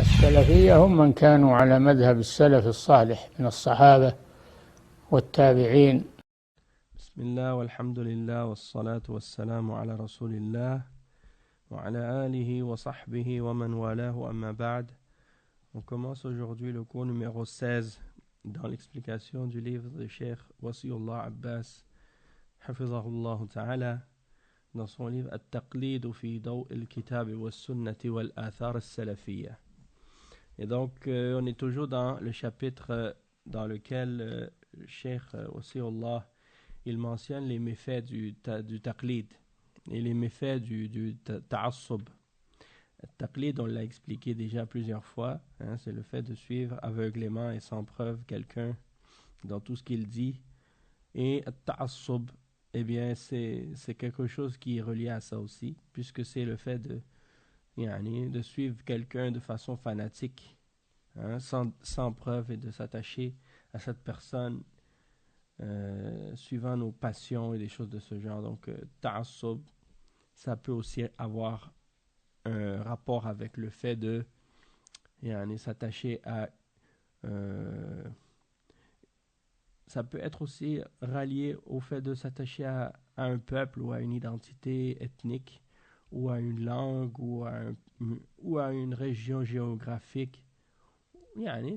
السلفية هم من كانوا على مذهب السلف الصالح من الصحابة والتابعين. بسم الله والحمد لله والصلاة والسلام على رسول الله وعلى آله وصحبه ومن والاه أما بعد. On commence aujourd'hui le cours numéro 16 dans l'explication du livre de Cheikh Wasiullah Abbas Hafizahullah Ta'ala dans son livre At-Taqlid fi Daw' al-Kitab wa Sunnati wal Athar al-Salafiyya. Et donc on est toujours dans le chapitre dans lequel Cheikh Wasiullah il mentionne les méfaits du taqlid et les méfaits du ta'assub. Le taqlid, on l'a expliqué déjà plusieurs fois, c'est le fait de suivre aveuglément et sans preuve quelqu'un dans tout ce qu'il dit. Et le ta'assub, eh bien, c'est quelque chose qui est relié à ça aussi, puisque c'est le fait de suivre quelqu'un de façon fanatique, sans preuve, et de s'attacher à cette personne suivant nos passions et des choses de ce genre. Donc, ta'assub, ça peut aussi avoir un rapport avec le fait de s'attacher à... ça peut être aussi rallié au fait de s'attacher à un peuple ou à une identité ethnique ou à une langue ou à une région géographique.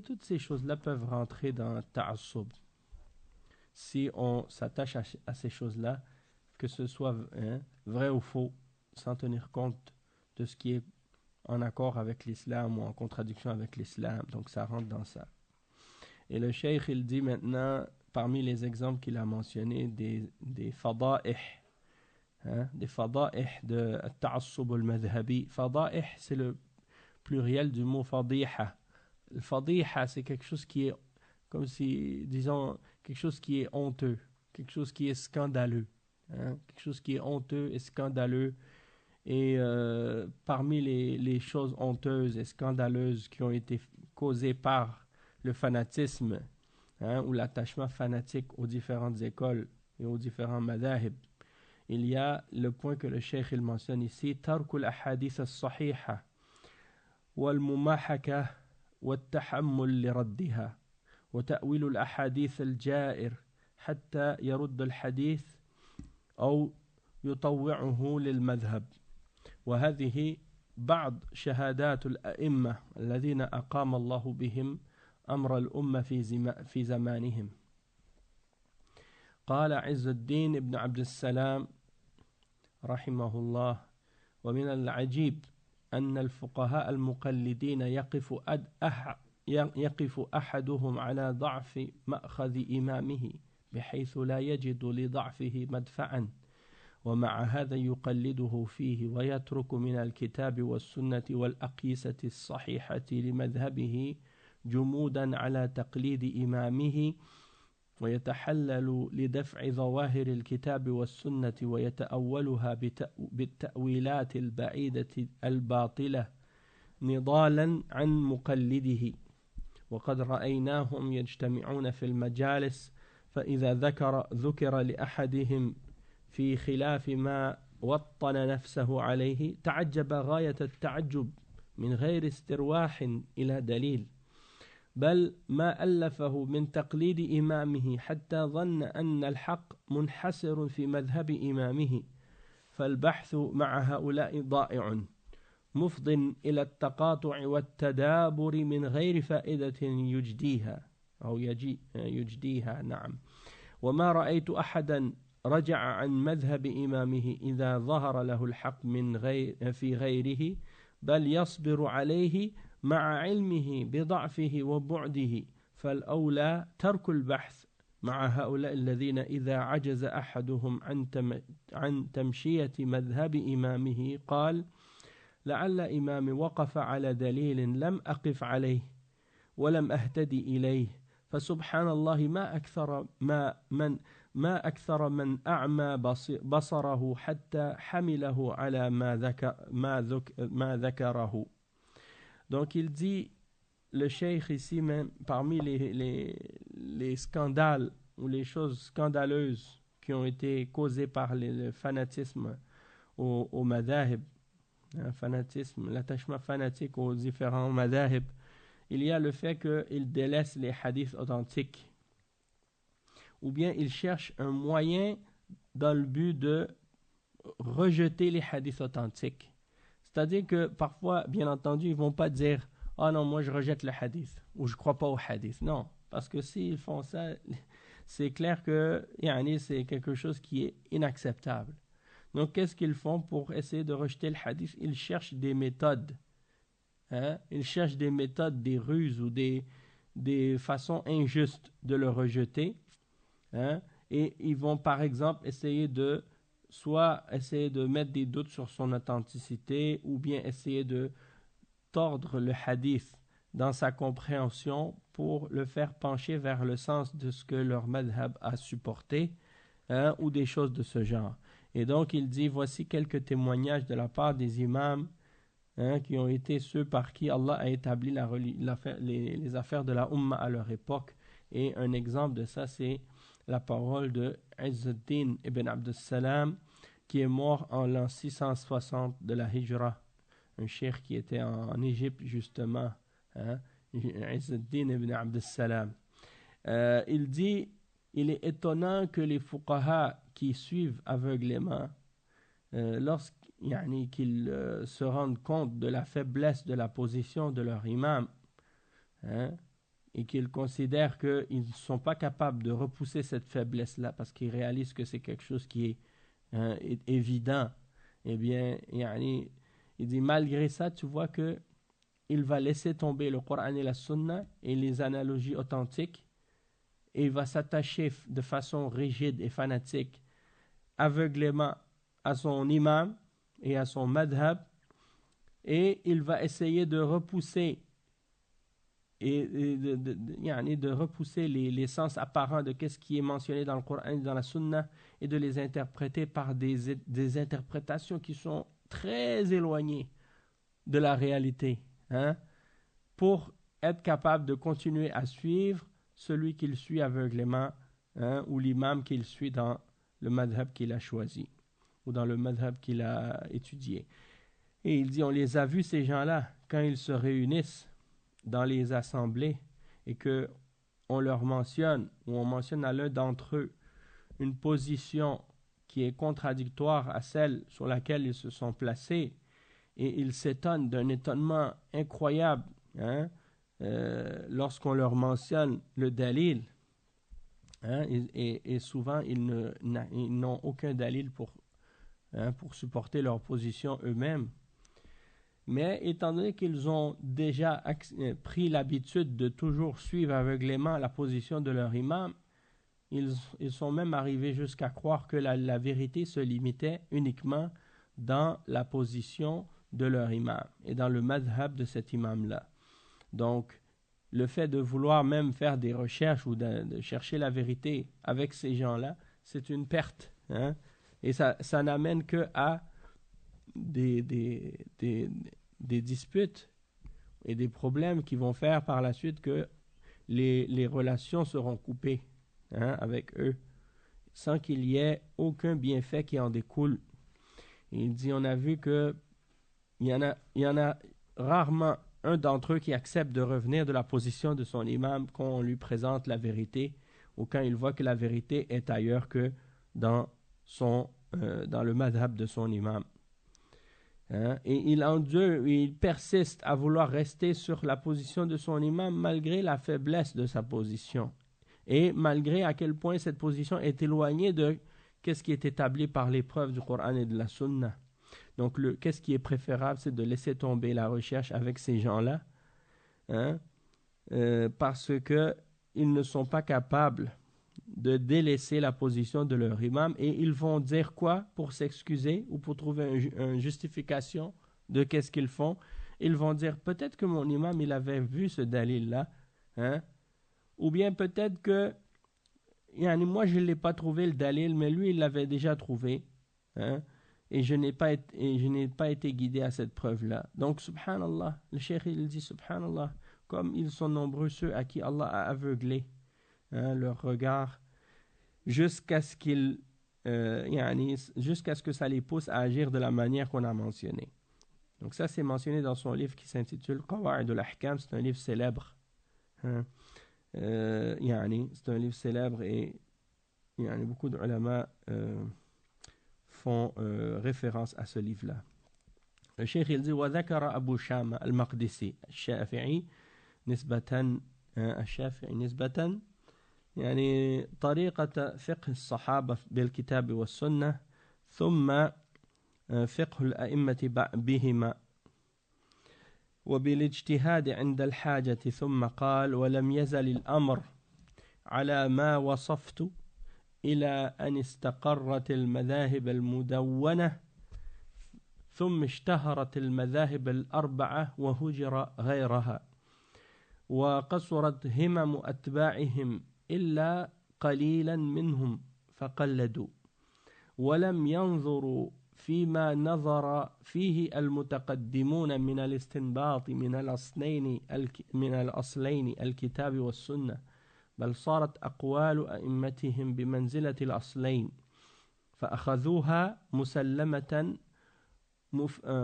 Toutes ces choses-là peuvent rentrer dans ta'assub. Si on s'attache à ces choses-là, que ce soit vrai ou faux, sans tenir compte de ce qui est en accord avec l'islam ou en contradiction avec l'islam, donc ça rentre dans ça. Et le cheikh, il dit maintenant, parmi les exemples qu'il a mentionnés, des fada'ih, des fada'ih de ta'assub al-madhabi. Fada'ih, c'est le pluriel du mot fadiha. Le fadiha, c'est quelque chose qui est, comme si, disons, quelque chose qui est honteux, quelque chose qui est scandaleux, quelque chose qui est honteux et scandaleux. Et parmi les choses honteuses et scandaleuses qui ont été causées par le fanatisme ou l'attachement fanatique aux différentes écoles et aux différents madahib, il y a le point que le cheikh il mentionne ici, tarkul ahadith as-sahiha wal mumahaka wat tahammul li raddiha وتأويل الأحاديث الجائر حتى يرد الحديث أو يطوعه للمذهب وهذه بعض شهادات الأئمة الذين أقام الله بهم أمر الأمة في زمانهم. قال عز الدين ابن عبد السلام رحمه الله: ومن العجيب أن الفقهاء المقلدين يقف أحدهم على ضعف مأخذ إمامه بحيث لا يجد لضعفه مدفعا، ومع هذا يقلده فيه ويترك من الكتاب والسنة والأقيسة الصحيحة لمذهبه جمودا على تقليد إمامه، ويتحلل لدفع ظواهر الكتاب والسنة ويتأولها بالتأويلات البعيدة الباطلة نضالا عن مقلده. وقد رأيناهم يجتمعون في المجالس فإذا ذكر لأحدهم في خلاف ما وطن نفسه عليه تعجب غاية التعجب من غير استرواح إلى دليل، بل ما ألفه من تقليد إمامه حتى ظن أن الحق منحسر في مذهب إمامه، فالبحث مع هؤلاء ضائع مفض إلى التقاطع والتدابر من غير فائدة يجديها نعم. وما رأيت أحدا رجع عن مذهب إمامه إذا ظهر له الحق في غيره، بل يصبر عليه مع علمه بضعفه وبعده، فالأولى ترك البحث مع هؤلاء الذين إذا عجز أحدهم عن تمشية مذهب إمامه قال: لعل إمامي وقف على دليل لم أقف عليه ولم أهتدي إليه، فسبحان الله ما أكثر من أعمى بصره حتى حمله على ما ذكره. Donc il dit, le cheikh ici même, parmi les scandales ou les choses scandaleuses qui ont été causées par le fanatisme au madhahib, un fanatisme, l'attachement fanatique aux différents madhahib. Il y a le fait qu'ils délaissent les hadiths authentiques, ou bien ils cherchent un moyen dans le but de rejeter les hadiths authentiques. C'est-à-dire que parfois, bien entendu, ils ne vont pas dire « Ah non, moi je rejette le hadith » ou « Je ne crois pas au hadith ». Non, parce que s'ils font ça, c'est clair que c'est quelque chose qui est inacceptable. Donc, qu'est-ce qu'ils font pour essayer de rejeter le hadith? Ils cherchent des méthodes. Ils cherchent des méthodes, des ruses ou des façons injustes de le rejeter. Et ils vont, par exemple, essayer de mettre des doutes sur son authenticité ou bien essayer de tordre le hadith dans sa compréhension pour le faire pencher vers le sens de ce que leur madhab a supporté, ou des choses de ce genre. Et donc il dit, voici quelques témoignages de la part des imams qui ont été ceux par qui Allah a établi les affaires de la Ummah à leur époque. Et un exemple de ça, c'est la parole de Izzuddin ibn Abd Salam, qui est mort en l'an 660 de la Hijra, un cheikh qui était en Égypte justement, Izzuddin ibn Abd Salam. Il dit, il est étonnant que les fuqaha qui suivent aveuglément, qu'ils se rendent compte de la faiblesse de la position de leur imam, et qu'ils considèrent qu'ils ne sont pas capables de repousser cette faiblesse-là parce qu'ils réalisent que c'est quelque chose qui est évident. Eh bien, il dit, malgré ça, tu vois que il va laisser tomber le Coran et la Sunna et les analogies authentiques, et il va s'attacher de façon rigide et fanatique, aveuglément à son imam et à son madhab, et il va essayer de repousser de repousser les sens apparents de ce qui est mentionné dans le Coran et dans la Sunna, et de les interpréter par des interprétations qui sont très éloignées de la réalité, pour être capable de continuer à suivre celui qu'il suit aveuglément, ou l'imam qu'il suit dans le madhab qu'il a choisi ou dans le madhab qu'il a étudié. Et il dit, on les a vus ces gens-là quand ils se réunissent dans les assemblées et que on leur mentionne, ou on mentionne à l'un d'entre eux une position qui est contradictoire à celle sur laquelle ils se sont placés, et ils s'étonnent d'un étonnement incroyable lorsqu'on leur mentionne le dalil, et souvent ils n'ont aucun dalil pour supporter leur position eux-mêmes. Mais étant donné qu'ils ont déjà pris l'habitude de toujours suivre aveuglément la position de leur imam, ils sont même arrivés jusqu'à croire que la vérité se limitait uniquement dans la position de leur imam et dans le madhab de cet imam-là. Donc, le fait de vouloir même faire des recherches ou de chercher la vérité avec ces gens-là, c'est une perte. Et ça n'amène que à des disputes et des problèmes qui vont faire par la suite que les relations seront coupées avec eux, sans qu'il y ait aucun bienfait qui en découle. Et il dit, on a vu que il y en a rarement un d'entre eux qui accepte de revenir de la position de son imam quand on lui présente la vérité, ou quand il voit que la vérité est ailleurs que dans le madhab de son imam. Et il persiste à vouloir rester sur la position de son imam malgré la faiblesse de sa position, et malgré à quel point cette position est éloignée de ce qui est établi par les preuves du Coran et de la Sunna. Donc, qu'est-ce qui est préférable, c'est de laisser tomber la recherche avec ces gens-là, parce qu'ils ne sont pas capables de délaisser la position de leur imam, et ils vont dire quoi pour s'excuser ou pour trouver une justification de qu'est-ce qu'ils font? Ils vont dire, peut-être que mon imam, il avait vu ce dalil-là, ou bien peut-être que moi, je ne l'ai pas trouvé le dalil, mais lui, il l'avait déjà trouvé, et je n'ai pas été guidé à cette preuve-là. Donc, subhanallah, le cheikh, il dit, subhanallah, comme ils sont nombreux ceux à qui Allah a aveuglé leur regard, jusqu'à ce que ça les pousse à agir de la manière qu'on a mentionnée. Donc ça, c'est mentionné dans son livre qui s'intitule Qawa'id al-Ahkam. C'est un livre célèbre. Hein? C'est un livre célèbre et beaucoup d'ulama font référence à ce livre-là. Le cheikh il dit وذكر أبو شامة المقدسي الشافعي نسبة الشافعي نسبة يعني طريقة فقه الصحابة بالكتاب والسنة ثم فقه الأئمة بهما وبالاجتهاد عند الحاجة ثم قال ولم يزل الأمر على ما وصفت إلى أن استقرت المذاهب المدونة ثم اشتهرت المذاهب الأربعة وهجر غيرها وقصرت همم أتباعهم إلا قليلا منهم فقلدوا ولم ينظروا فيما نظر فيه المتقدمون من الاستنباط من الأصلين الكتاب والسنة بل صارت أقوال أئمتهم بمنزلة الأصلين فأخذوها مسلمة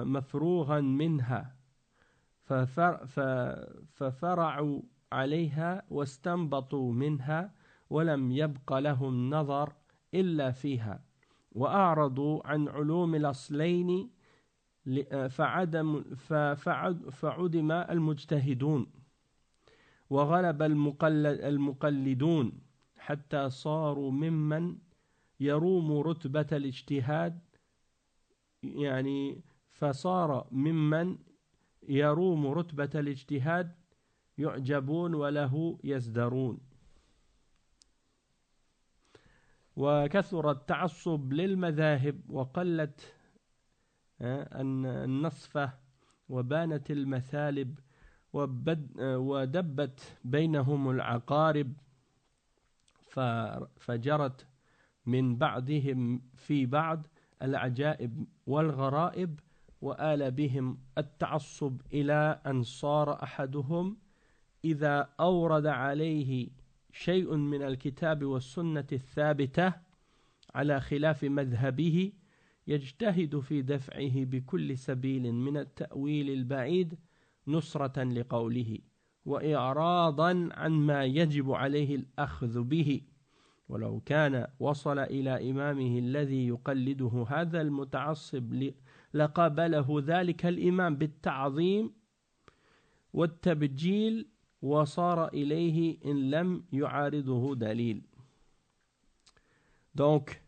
مفروغا منها ففرعوا عليها واستنبطوا منها ولم يبق لهم نظر إلا فيها وأعرضوا عن علوم الأصلين فعدم المجتهدون وغلب المقلدون حتى صاروا ممن يروم رتبة الاجتهاد يعني فصار ممن يروم رتبة الاجتهاد يعجبون وله يزدرون وكثر التعصب للمذاهب وقلت النصفة وبانت المثالب ودبت بينهم العقارب فجرت من بعضهم في بعض العجائب والغرائب وآل بهم التعصب إلى أن صار أحدهم إذا أورد عليه شيء من الكتاب والسنة الثابتة على خلاف مذهبه يجتهد في دفعه بكل سبيل من التأويل البعيد نصرة لقوله وإعراضا عن ما يجب عليه الأخذ به ولو كان وصل إلى إمامه الذي يقلده هذا المتعصب لقابله ذلك الإمام بالتعظيم والتبجيل وصار إليه إن لم يعارضه دليل. Donc,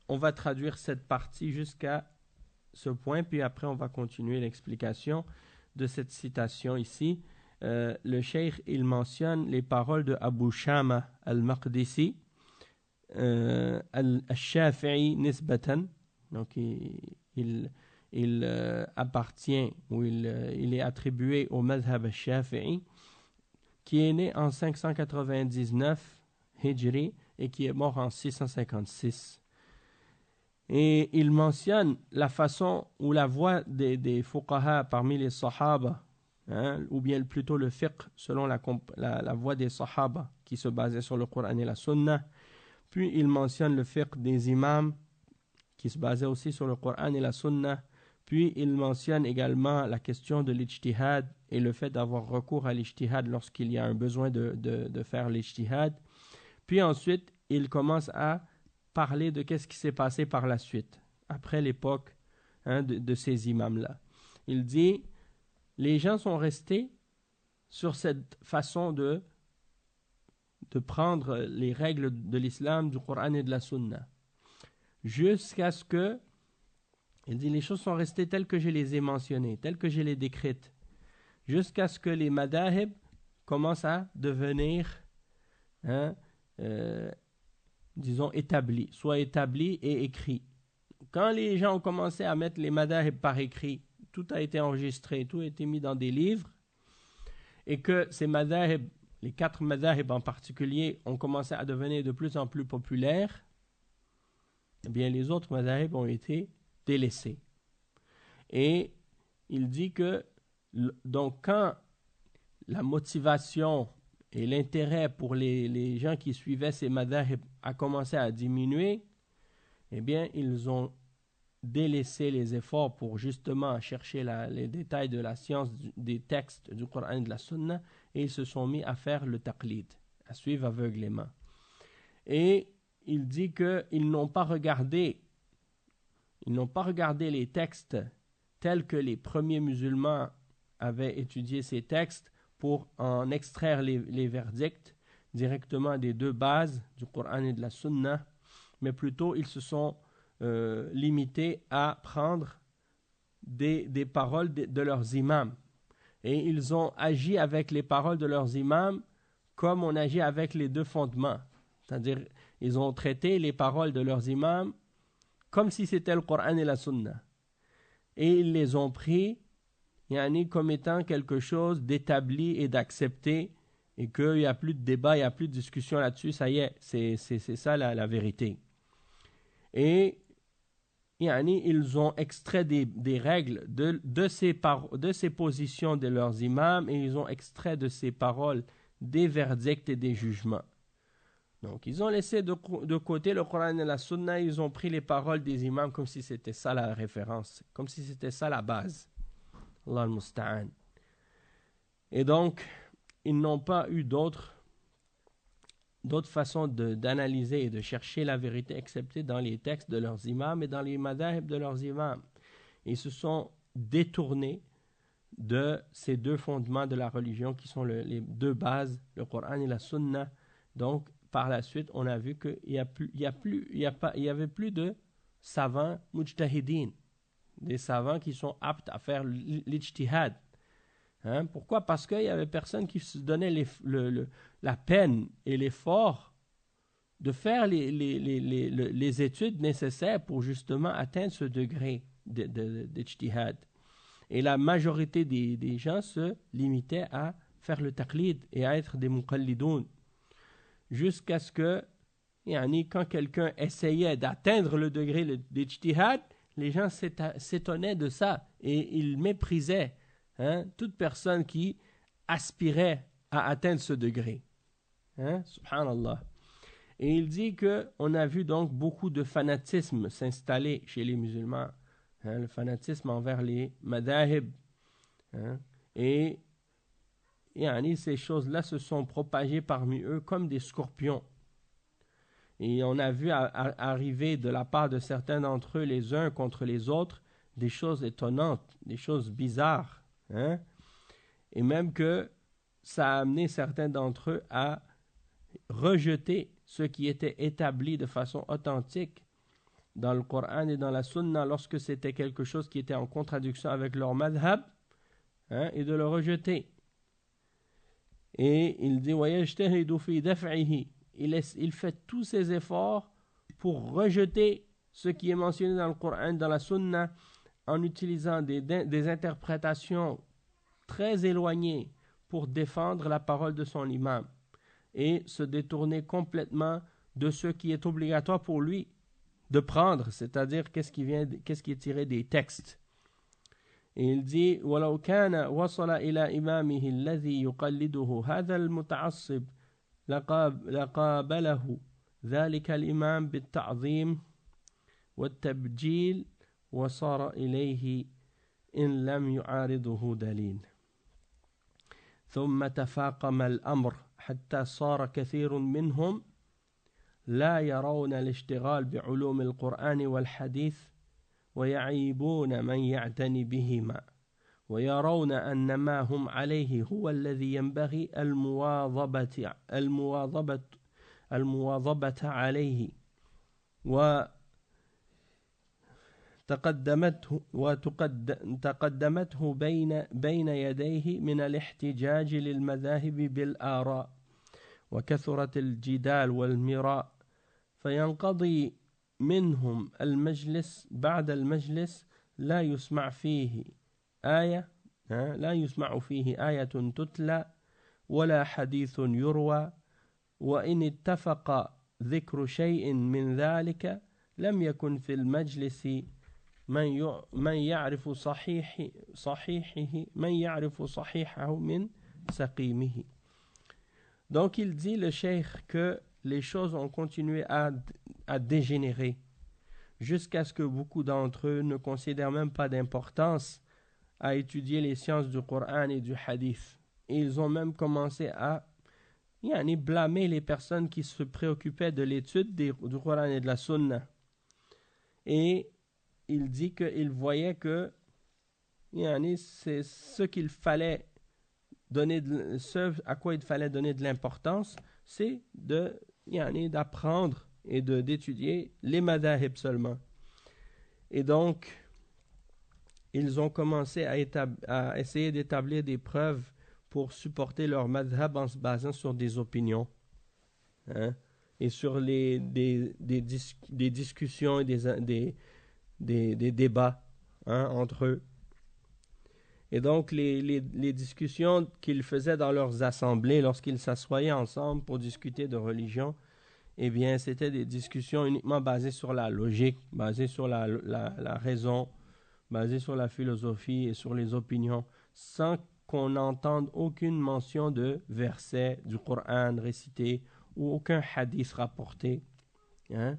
on va traduire cette partie jusqu'à ce point, puis après on va continuer l'explication de cette citation ici. Le cheikh, il mentionne les paroles de Abu Shama al-Maqdisi, al-Shafi'i nisbatan, donc il appartient ou il est attribué au madhab al-Shafi'i, qui est né en 599 Hijri et qui est mort en 656. Et il mentionne la façon ou la voie des fuqaha parmi les sahaba, ou bien plutôt le fiqh selon la voie des sahaba qui se basait sur le Coran et la Sunna. Puis il mentionne le fiqh des imams qui se basait aussi sur le Coran et la Sunna. Puis il mentionne également la question de l'ijtihad et le fait d'avoir recours à l'ijtihad lorsqu'il y a un besoin de faire l'ijtihad. Puis ensuite, il commence à parler de qu'est-ce qui s'est passé par la suite, après l'époque de ces imams-là. Il dit, les gens sont restés sur cette façon de prendre les règles de l'islam, du Coran et de la Sunna, jusqu'à ce que, il dit, les choses sont restées telles que je les ai mentionnées, telles que je les décrites, jusqu'à ce que les madahib commencent à devenir, disons, établis, soit établis et écrits. Quand les gens ont commencé à mettre les madahib par écrit, tout a été enregistré, tout a été mis dans des livres, et que ces madahib, les 4 madahib en particulier, ont commencé à devenir de plus en plus populaires, eh bien les autres madahib ont été délaissés. Et il dit que, donc quand la motivation et l'intérêt pour les gens qui suivaient ces madahib a commencé à diminuer, eh bien ils ont délaissé les efforts pour justement chercher les détails de la science des textes du Coran et de la Sunna, et ils se sont mis à faire le taqlid, à suivre aveuglément. Et il dit qu'ils n'ont pas regardé les textes tels que les premiers musulmans avaient étudié ces textes pour en extraire les verdicts directement des deux bases du Coran et de la Sunna, mais plutôt ils se sont limités à prendre des paroles de leurs imams. Et ils ont agi avec les paroles de leurs imams comme on agit avec les deux fondements. C'est-à-dire, ils ont traité les paroles de leurs imams comme si c'était le Coran et la Sunna. Et ils les ont pris comme étant quelque chose d'établi et d'accepté, et qu'il n'y a plus de débat, il n'y a plus de discussion là-dessus, ça y est, c'est ça la vérité. Et ils ont extrait des règles de ces positions de leurs imams, et ils ont extrait de ces paroles des verdicts et des jugements. Donc, ils ont laissé de côté le Coran et la Sunna, ils ont pris les paroles des imams comme si c'était ça la référence, comme si c'était ça la base. Allah al-Musta'an. Et donc, ils n'ont pas eu d'autres façons d'analyser et de chercher la vérité excepté dans les textes de leurs imams et dans les madhahib de leurs imams. Ils se sont détournés de ces deux fondements de la religion qui sont les deux bases, le Coran et la Sunna. Donc, par la suite, on a vu qu'il y avait plus de savants mujtahidin, des savants qui sont aptes à faire l'ijtihad. Pourquoi? Parce qu'il y avait personne qui se donnait la peine et l'effort de faire les études nécessaires pour justement atteindre ce degré d'ijtihad. Et la majorité des gens se limitaient à faire le taqlid et à être des muqallidoun. Jusqu'à ce que, quand quelqu'un essayait d'atteindre le degré d'ijtihad, les gens s'étonnaient de ça et ils méprisaient toute personne qui aspirait à atteindre ce degré. Subhanallah. Et il dit qu'on a vu donc beaucoup de fanatisme s'installer chez les musulmans. Le fanatisme envers les madahib. Et ces choses-là se sont propagées parmi eux comme des scorpions. Et on a vu arriver de la part de certains d'entre eux, les uns contre les autres, des choses étonnantes, des choses bizarres. Et même que ça a amené certains d'entre eux à rejeter ce qui était établi de façon authentique dans le Coran et dans la Sunna lorsque c'était quelque chose qui était en contradiction avec leur madhab, et de le rejeter. Et il dit il fait tous ses efforts pour rejeter ce qui est mentionné dans le Coran, dans la Sunna, en utilisant des interprétations très éloignées pour défendre la parole de son imam et se détourner complètement de ce qui est obligatoire pour lui de prendre, c'est-à-dire qu'est-ce qui est tiré des textes. Et il dit ولو كان وصل إلى إمامه الذي يقلده هذا المتعصب لقابله ذلك الإمام بالتعظيم والتبجيل وصار إليه إن لم يعارضه دليل ثم تفاقم الأمر حتى صار كثير منهم لا يرون الاشتغال بعلوم القرآن والحديث ويعيبون من يعتني بهما ويرون أن ما هم عليه هو الذي ينبغي المواظبة عليه وتقدمته بين يديه من الاحتجاج للمذاهب بالآراء وكثرة الجدال والمراء فينقضي منهم المجلس بعد المجلس لا يسمع فيه آية تتلى ولا حديث يروى وإن اتفق ذكر شيء من ذلك لم يكن في المجلس من يعرف صحيحه من سقيمه. Donc il dit, le cheikh, que les choses ont continué à dégénérer jusqu'à ce que beaucoup d'entre eux ne considèrent même pas d'importance à étudier les sciences du Coran et du Hadith. Et ils ont même commencé à blâmer les personnes qui se préoccupaient de l'étude du Coran et de la Sunna. Et il dit qu'il voyait que c'est ce qu'il fallait ce à quoi il fallait donner de l'importance, c'est d'apprendre et d'étudier les madhahib seulement. Et donc, ils ont commencé à essayer d'établir des preuves pour supporter leur madhab en se basant sur des opinions, hein, et sur des discussions et des débats, hein, entre eux. Et donc, les discussions qu'ils faisaient dans leurs assemblées, lorsqu'ils s'assoyaient ensemble pour discuter de religion, eh bien, c'était des discussions uniquement basées sur la logique, basées sur la raison, basées sur la philosophie et sur les opinions, sans qu'on n'entende aucune mention de versets du Coran récité ou aucun hadith rapporté, hein.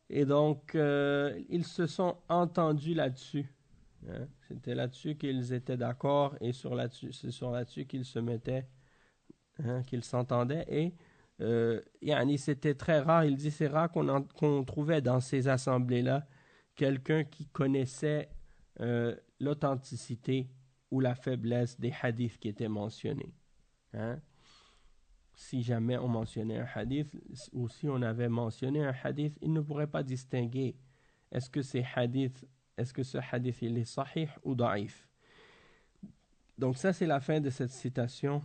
Et donc, ils se sont entendus là-dessus. Hein? C'était là-dessus qu'ils étaient d'accord et c'est sur là-dessus qu'ils se mettaient, hein, qu'ils s'entendaient. Et c'était très rare, il dit c'est rare qu'on trouvait dans ces assemblées-là quelqu'un qui connaissait l'authenticité ou la faiblesse des hadiths qui étaient mentionnés. Hein? Si jamais on mentionnait un hadith ou si on avait mentionné un hadith, il ne pourrait pas distinguer est-ce que ce hadith il est sahih ou da'if. Donc ça c'est la fin de cette citation.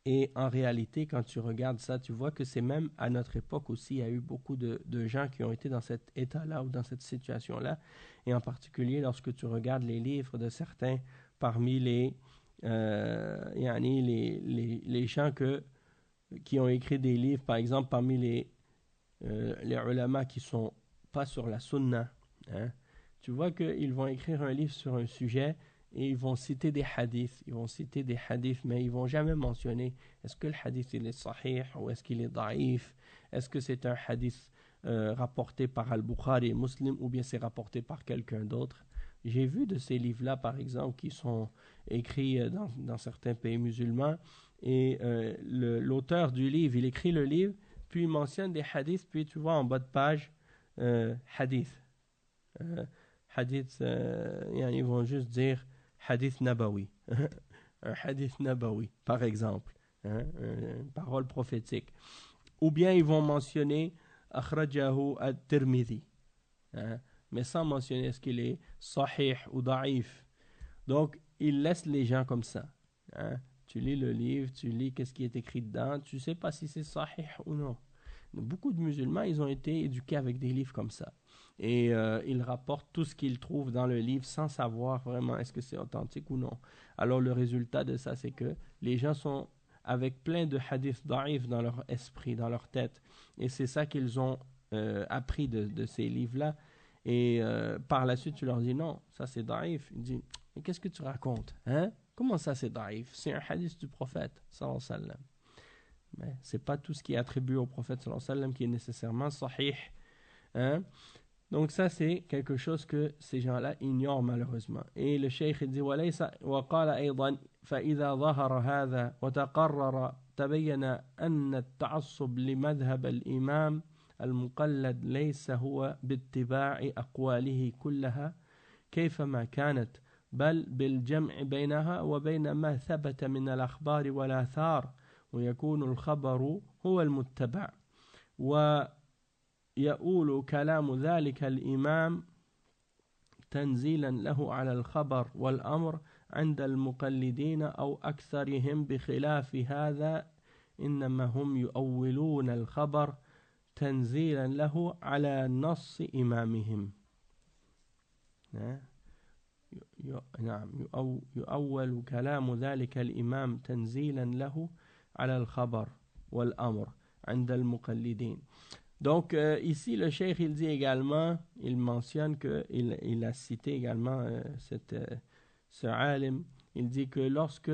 Et en réalité, quand tu regardes ça, tu vois que c'est même à notre époque aussi, il y a eu beaucoup de gens qui ont été dans cet état-là ou dans cette situation-là. Et en particulier, lorsque tu regardes les livres de certains parmi les gens qui ont écrit des livres, par exemple, parmi les ulama qui sont pas sur la sunna, hein, tu vois qu'ils vont écrire un livre sur un sujet et ils vont citer des hadiths. Mais ils vont jamais mentionner est-ce que le hadith il est sahih ou est-ce qu'il est daïf, est-ce que c'est un hadith rapporté par Al-Bukhari et Muslim ou bien c'est rapporté par quelqu'un d'autre. J'ai vu de ces livres-là, par exemple, qui sont écrits dans certains pays musulmans et l'auteur du livre, il écrit le livre, puis il mentionne des hadiths, puis tu vois en bas de page hadith. Ils vont juste dire hadith nabawi. Un hadith nabawi, par exemple, hein, une parole prophétique. Ou bien ils vont mentionner akhrajahu at-Tirmidhi, hein, mais sans mentionner est-ce qu'il est sahih ou da'if. Donc, ils laissent les gens comme ça. Hein. Tu lis le livre, tu lis qu'est-ce qui est écrit dedans, tu ne sais pas si c'est sahih ou non. Beaucoup de musulmans, ils ont été éduqués avec des livres comme ça. Et ils rapportent tout ce qu'ils trouvent dans le livre sans savoir vraiment est-ce que c'est authentique ou non. Alors le résultat de ça, c'est que les gens sont avec plein de hadiths da'if dans leur esprit, dans leur tête. Et c'est ça qu'ils ont appris de ces livres-là. Et par la suite, tu leur dis non, ça c'est da'if. Ils disent, mais qu'est-ce que tu racontes, hein? Comment ça c'est da'if? C'est un hadith du prophète, sallallahu alayhi wa sallam. Mais c'est pas tout ce qui est attribué au prophète sallallahu alayhi wa sallam qui est nécessairement sahih, hein? Donc ça c'est quelque chose que ces gens-là ignorent malheureusement. Et le cheikh dit وليس وقال أيضا فإذا ظهر هذا وتقرر تبين أن التعصب لمذهب الإمام المقلد ليس هو باتباع أقواله كلها كيفما كانت بل بالجمع بينها وبين ما ثبت من الأخبار والآثار ويكون الخبر هو المتبع ويؤول كلام ذلك الإمام تنزيلا له على الخبر والأمر عند المقلدين أو أكثرهم بخلاف هذا إنما هم يؤولون الخبر تنزيلا له على نص إمامهم. نعم يؤول كلام ذلك الإمام تنزيلا له على الخبر والأمر عند المقلدين. Donc ici le cheikh il dit également, il mentionne que il a cité également ce alim, il dit que lorsque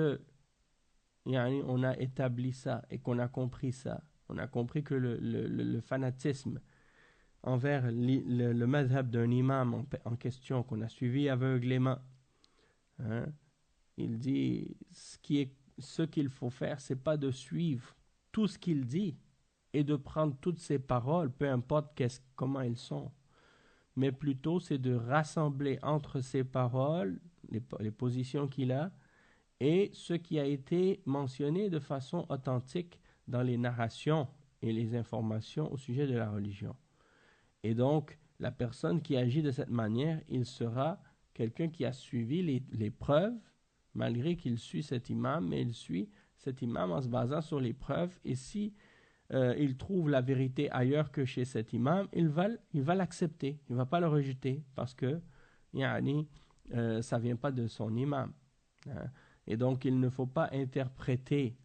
on a établi ça et qu'on a compris ça, on a compris que le fanatisme envers le madhab d'un imam en question qu'on a suivi aveuglément. Hein? Il dit ce qu'il faut faire, c'est pas de suivre tout ce qu'il dit et de prendre toutes ses paroles, peu importe comment elles sont, mais plutôt c'est de rassembler entre ses paroles, les positions qu'il a, et ce qui a été mentionné de façon authentique dans les narrations et les informations au sujet de la religion. Et donc, la personne qui agit de cette manière, il sera quelqu'un qui a suivi les preuves, malgré qu'il suit cet imam, mais il suit cet imam en se basant sur les preuves. Et si il trouve la vérité ailleurs que chez cet imam, il va l'accepter, il ne va pas le rejeter, parce que ça ne vient pas de son imam. Hein. Et donc, il ne faut pas interpréter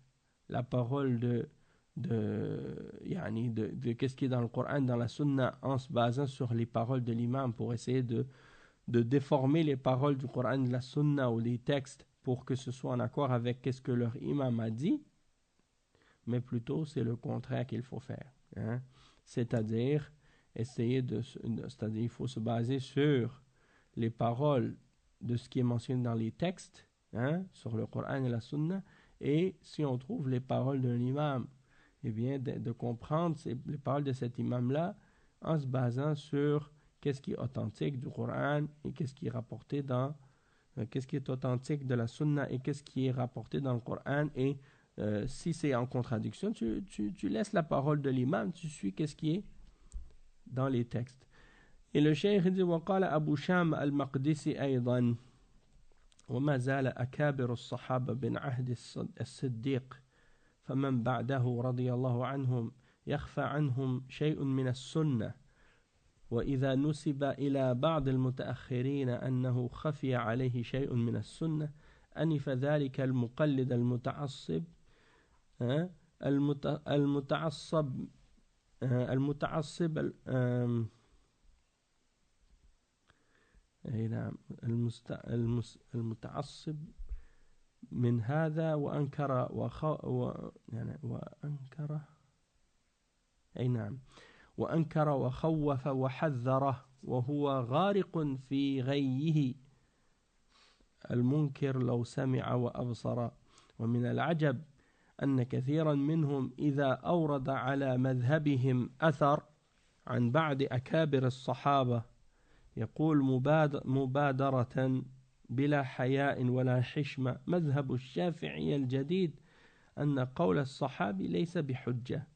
la parole de qu'est-ce qui est dans le Coran, dans la Sunna, en se basant sur les paroles de l'imam pour essayer de déformer les paroles du Coran, de la Sunna ou des textes pour que ce soit en accord avec ce que leur imam a dit, mais plutôt c'est le contraire qu'il faut faire. Hein? C'est-à-dire, c'est-à-dire il faut se baser sur les paroles de ce qui est mentionné dans les textes, hein, sur le Coran et la Sunna, et si on trouve les paroles d'un imam, eh bien, de comprendre les paroles de cet imam-là en se basant sur qu'est-ce qui est authentique du Coran et qu'est-ce qui est rapporté qu'est-ce qui est authentique de la Sunna et qu'est-ce qui est rapporté dans le Coran. Et si c'est en contradiction, tu laisses la parole de l'imam, tu suis qu'est-ce qui est dans les textes. Et le cheikh dit وقال أبو شام المقدسي أيضا وما زال أكابر الصحابة بن عهد الصديق فمن بعده رضي الله عنهم يخفى عنهم شيء من السنة وإذا نسب إلى بعض المتأخرين أنه خفي عليه شيء من السنة أنف ذلك المقلد المتعصب المتعصب من هذا وأنكر وأنكر وخوف وحذره وهو غارق في غيه المنكر لو سمع وأبصر. ومن العجب أن كثيرا منهم إذا أورد على مذهبهم أثر عن بعض أكابر الصحابة يقول مبادرة بلا حياء ولا حشمة مذهب الشافعي الجديد أن قول الصحابي ليس بحجة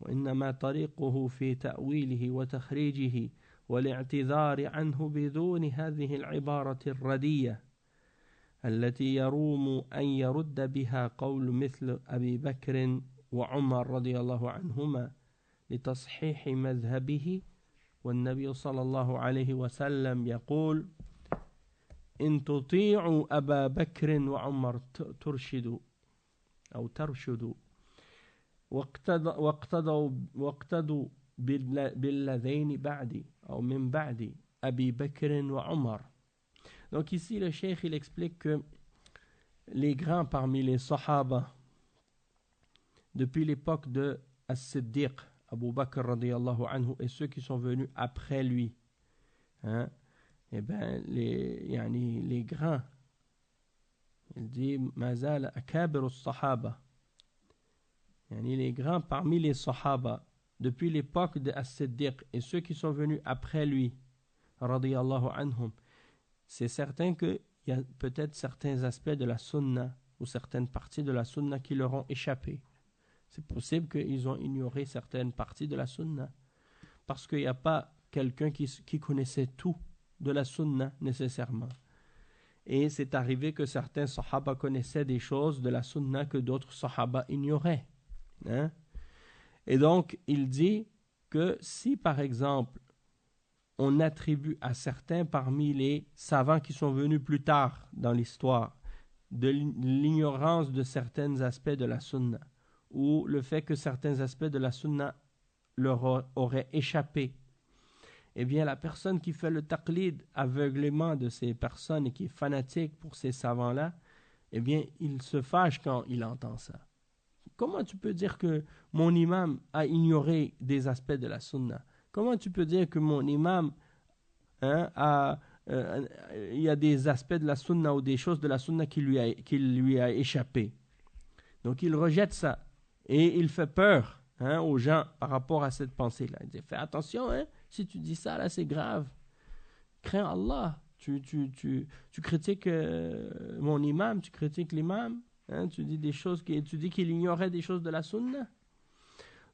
وإنما طريقه في تأويله وتخريجه والاعتذار عنه بدون هذه العبارة الردية التي يروم أن يرد بها قول مثل أبي بكر وعمر رضي الله عنهما لتصحيح مذهبه والنبي صلى الله عليه وسلم يقول إن تطيعوا أبا بكر وعمر ترشدوا أو ترشدوا واقتدوا بالذين بعدي أو من بعدي أبي بكر وعمر. Donc ici le cheikh il explique que les grands parmi les sahaba depuis l'époque de As-Siddiq, Abu Bakr radiyallahu anhu et ceux qui sont venus après lui, hein, eh ben les grands, il dit mazal akabir as-sahaba, les grands parmi les sahaba depuis l'époque de As-Siddiq et ceux qui sont venus après lui radiyallahu anhum, c'est certain qu'il y a peut-être certains aspects de la sunna ou certaines parties de la sunna qui leur ont échappé. C'est possible qu'ils ont ignoré certaines parties de la sunna parce qu'il n'y a pas quelqu'un qui connaissait tout de la sunna nécessairement. Et c'est arrivé que certains sahaba connaissaient des choses de la sunna que d'autres sahaba ignoraient. Hein? Et donc, il dit que si par exemple on attribue à certains parmi les savants qui sont venus plus tard dans l'histoire de l'ignorance de certains aspects de la sunna ou le fait que certains aspects de la sunna leur auraient échappé, eh bien la personne qui fait le taqlid aveuglément de ces personnes et qui est fanatique pour ces savants-là, eh bien il se fâche quand il entend ça. Comment tu peux dire que mon imam a ignoré des aspects de la sunna? Comment tu peux dire que mon imam il y a des aspects de la sunna ou des choses de la sunna qui lui a échappé. Donc il rejette ça et il fait peur aux gens par rapport à cette pensée-là. Il dit, fais attention, si tu dis ça, là, c'est grave. Crains Allah. Tu critiques mon imam, tu critiques l'imam, tu dis des choses, tu dis qu'il ignorait des choses de la sunna.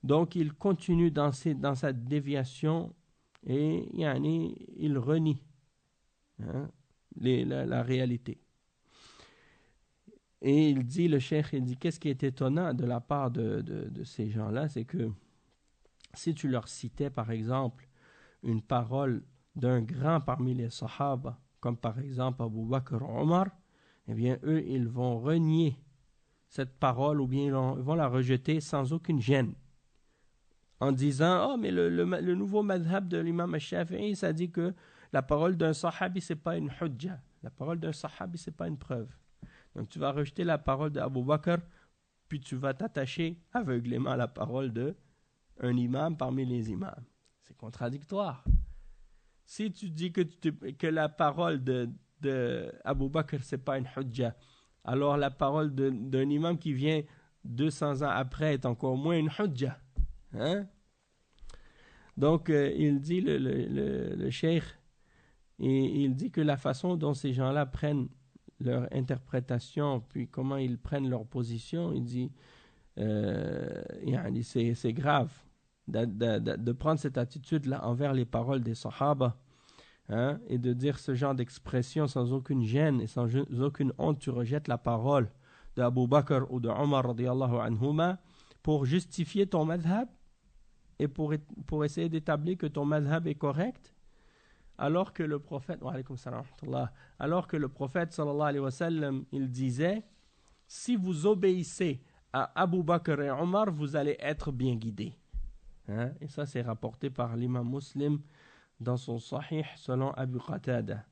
Donc il continue dans sa déviation et il renie la réalité. Et il dit, le cheikh, il dit, qu'est-ce qui est étonnant de la part de ces gens-là, c'est que si tu leur citais, par exemple, une parole d'un grand parmi les sahaba, comme par exemple Abu Bakr ou Omar, eh bien, eux, ils vont renier cette parole ou bien ils vont la rejeter sans aucune gêne. En disant, oh, mais le nouveau madhab de l'imam al-Shafi'i, ça dit que la parole d'un sahabi, c'est pas une hujja. La parole d'un sahabi, c'est pas une preuve. Donc tu vas rejeter la parole d'Abu Bakr, puis tu vas t'attacher aveuglément à la parole d'un imam parmi les imams. C'est contradictoire. Si tu dis que la parole de Abu Bakr, c'est pas une hujja, alors la parole d'un imam qui vient 200 ans après est encore moins une hujja. Donc il dit le cheikh, et il dit que la façon dont ces gens-là prennent leur interprétation, puis comment ils prennent leur position, il dit c'est grave de prendre cette attitude-là envers les paroles des sahaba, et de dire ce genre d'expression sans aucune gêne et sans aucune honte. Tu rejettes la parole d'Abu Bakr ou de Omar radiyallahu anhuma pour justifier ton madhab et pour essayer d'établir que ton madhab est correct, alors que le prophète sallallahu alayhi wa sallam, il disait, si vous obéissez à Abu Bakr et Omar, vous allez être bien guidés. Et ça, c'est rapporté par l'imam Muslim dans son Sahih selon Abu Qatada.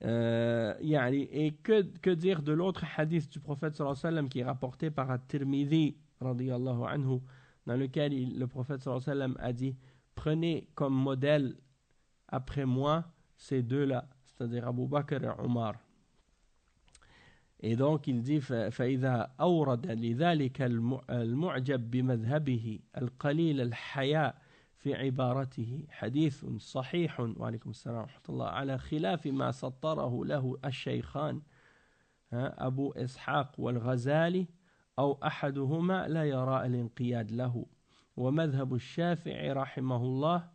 Et que dire de l'autre hadith du prophète sallallahu alayhi wa sallam qui est rapporté par At-Tirmidhi radiyallahu anhu, dans lequel le prophète sallallahu alayhi wa sallam a dit, prenez comme modèle après moi ces deux-là, c'est-à-dire Abu Bakr et Omar. Et donc il dit, فإذا أورد لذلك المعجب بمذهبه القليل الحياء في عبارته حديث صحيح وعليكم السلام ورحمة الله على خلاف ما سطره له الشيخان أبو إسحاق والغزالي أو أحدهما لا يرى الانقياد له ومذهب الشافعي رحمه الله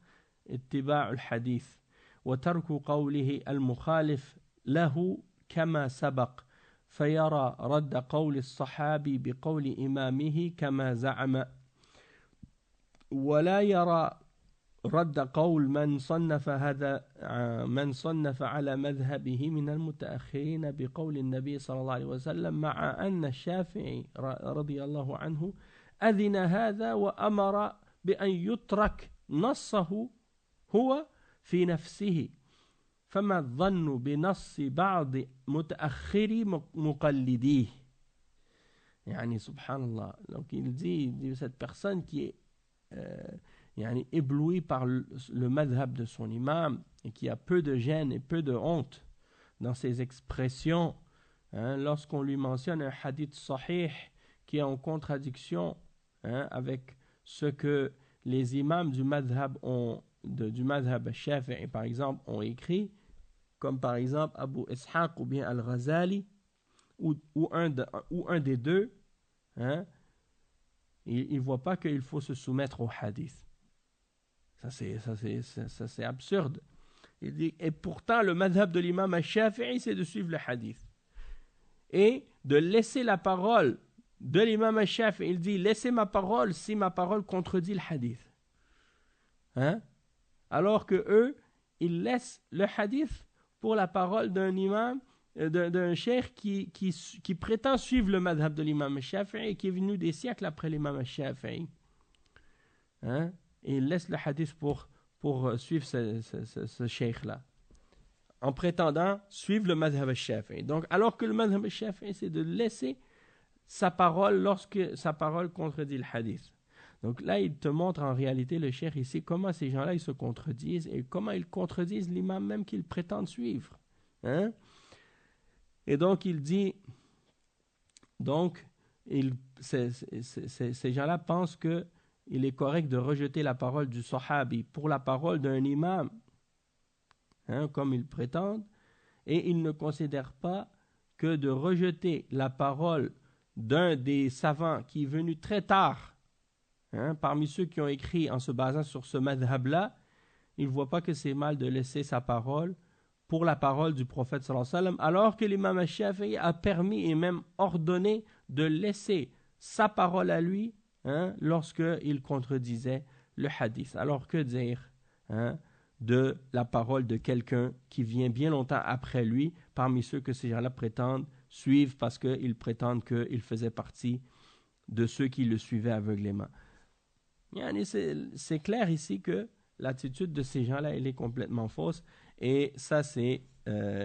اتباع الحديث وترك قوله المخالف له كما سبق فيرى رد قول الصحابي بقول إمامه كما زعم ولا يرى رد قول من صنف على مذهبه من المتأخرين بقول النبي صلى الله عليه وسلم مع أن الشافعي رضي الله عنه أذن هذا وأمر بأن يترك نصه هو في نفسه فما الظن بنص بعض متأخري مقلديه. يعني subhanallah. Donc il dit cette personne qui est ébloui par le madhab de son imam et qui a peu de gêne et peu de honte dans ses expressions, lorsqu'on lui mentionne un hadith sahih qui est en contradiction avec ce que les imams du madhab du madhab Shafi'i par exemple ont écrit, comme par exemple Abu Ishaq ou bien Al-Ghazali ou un des deux, il ne voit pas qu'il faut se soumettre au hadith. Ça c'est absurde. Il dit, et pourtant le madhab de l'imam al-Shafi'i, c'est de suivre le hadith et de laisser la parole de l'imam al-Shafi'i. Il dit, laissez ma parole si ma parole contredit le hadith. Alors que eux, ils laissent le hadith pour la parole d'un imam, d'un cheikh qui prétend suivre le madhab de l'imam al-Shafi'i et qui est venu des siècles après l'imam al-Shafi'i. Et il laisse le hadith pour suivre ce cheikh-là, en prétendant suivre le madhab al-Shafi'i. Donc, alors que le madhab al-Shafi'i, c'est de laisser sa parole lorsque sa parole contredit le hadith. Donc là, il te montre en réalité, le cheikh ici, comment ces gens-là, ils se contredisent et comment ils contredisent l'imam même qu'ils prétendent suivre. Hein? Et donc, il dit, donc, ces gens-là pensent que il est correct de rejeter la parole du sahabi pour la parole d'un imam, hein, comme ils prétendent, et ils ne considèrent pas que de rejeter la parole d'un des savants qui est venu très tard, hein, parmi ceux qui ont écrit en se basant sur ce madhab-là, ils ne voient pas que c'est mal de laisser sa parole pour la parole du prophète sallallahu alayhi wa sallam, alors que l'imam al-Shafi'i a permis et même ordonné de laisser sa parole à lui, hein, lorsqu'il contredisait le hadith. Alors que dire, hein, de la parole de quelqu'un qui vient bien longtemps après lui, parmi ceux que ces gens-là prétendent suivre parce qu'ils prétendent qu'il faisait partie de ceux qui le suivaient aveuglément. C'est clair ici que l'attitude de ces gens-là, elle est complètement fausse. Et ça, c'est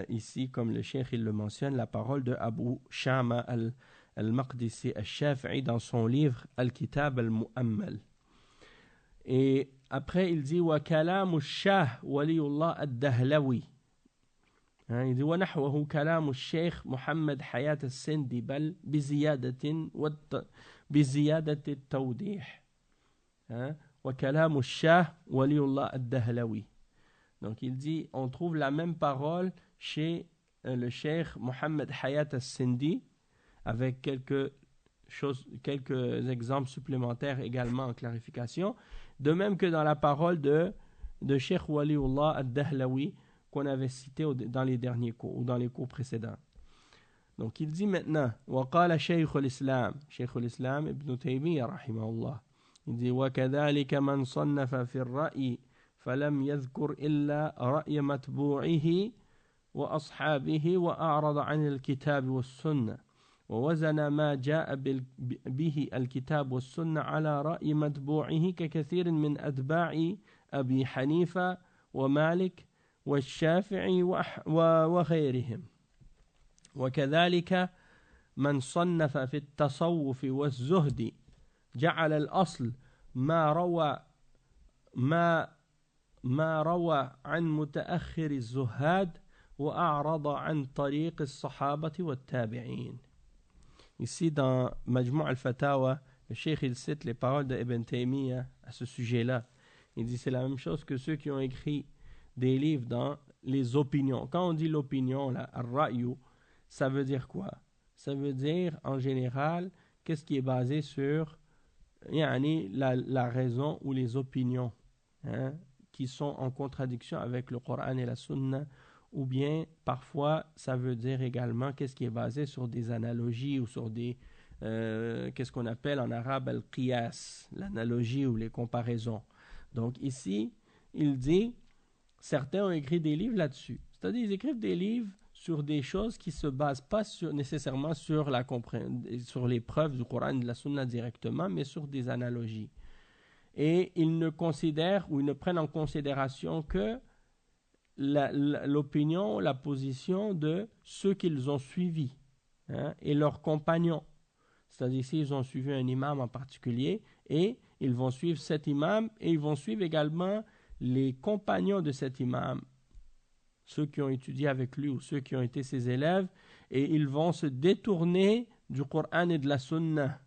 ici, comme le cheikh il le mentionne, la parole de Abu Shama al-Maqdisi al-Shafi'i dans son livre Al-Kitab al-Mu'ammal. Et après, il dit « Wa kalamu shah waliyullah ad-Dahlawi » il dit « Wa nahwahu kalamu shaykh Muhammad Hayat al-Sindi bal biziyadati al-tawdih » wa kalamu shah waliyullah ad-Dahlawi. Donc il dit, on trouve la même parole chez le cheikh Mohammed Hayat al-Sindi, avec quelques exemples supplémentaires également en clarification, de même que dans la parole de cheikh Waliullah ad-Dahlawi qu'on avait cité dans les derniers cours ou dans les cours précédents. Donc il dit maintenant, وقال شيخ الإسلام ابن تيمية رحمه الله, il dit وكذلك من صنف في الرأي فلم يذكر إلا رأي متبوعه وأصحابه وأعرض عن الكتاب والسنة ووزن ما جاء به الكتاب والسنة على رأي متبوعه ككثير من أتباع أبي حنيفة ومالك والشافعي وغيرهم. وكذلك من صنف في التصوف والزهد جعل الأصل ما روى عن متأخر الزهاد وأعرض عن طريق الصحابة والتابعين. Ici dans Majmou' al-Fatawa, le cheikh il cite les paroles de Ibn Taymiyyah à ce sujet-là. Il dit c'est la même chose que ceux qui ont écrit des livres dans les opinions. Quand on dit l'opinion, là, ar-ra'yu, ça veut dire quoi? Ça veut dire en général qu'est-ce qui est basé sur la raison ou les opinions, hein, qui sont en contradiction avec le Coran et la Sunna, ou bien parfois ça veut dire également qu'est-ce qui est basé sur des analogies ou sur des qu'est-ce qu'on appelle en arabe al-qiyas, l'analogie ou les comparaisons. Donc ici il dit certains ont écrit des livres là-dessus, c'est-à-dire ils écrivent des livres sur des choses qui ne se basent pas nécessairement sur les preuves du Coran et de la Sunna directement, mais sur des analogies. Et ils ne considèrent ou ils ne prennent en considération que l'opinion, la position de ceux qu'ils ont suivis, hein, et leurs compagnons. C'est-à-dire s'ils ont suivi un imam en particulier, et ils vont suivre cet imam, et ils vont suivre également les compagnons de cet imam, ceux qui ont étudié avec lui ou ceux qui ont été ses élèves, et ils vont se détourner du Coran et de la Sunna.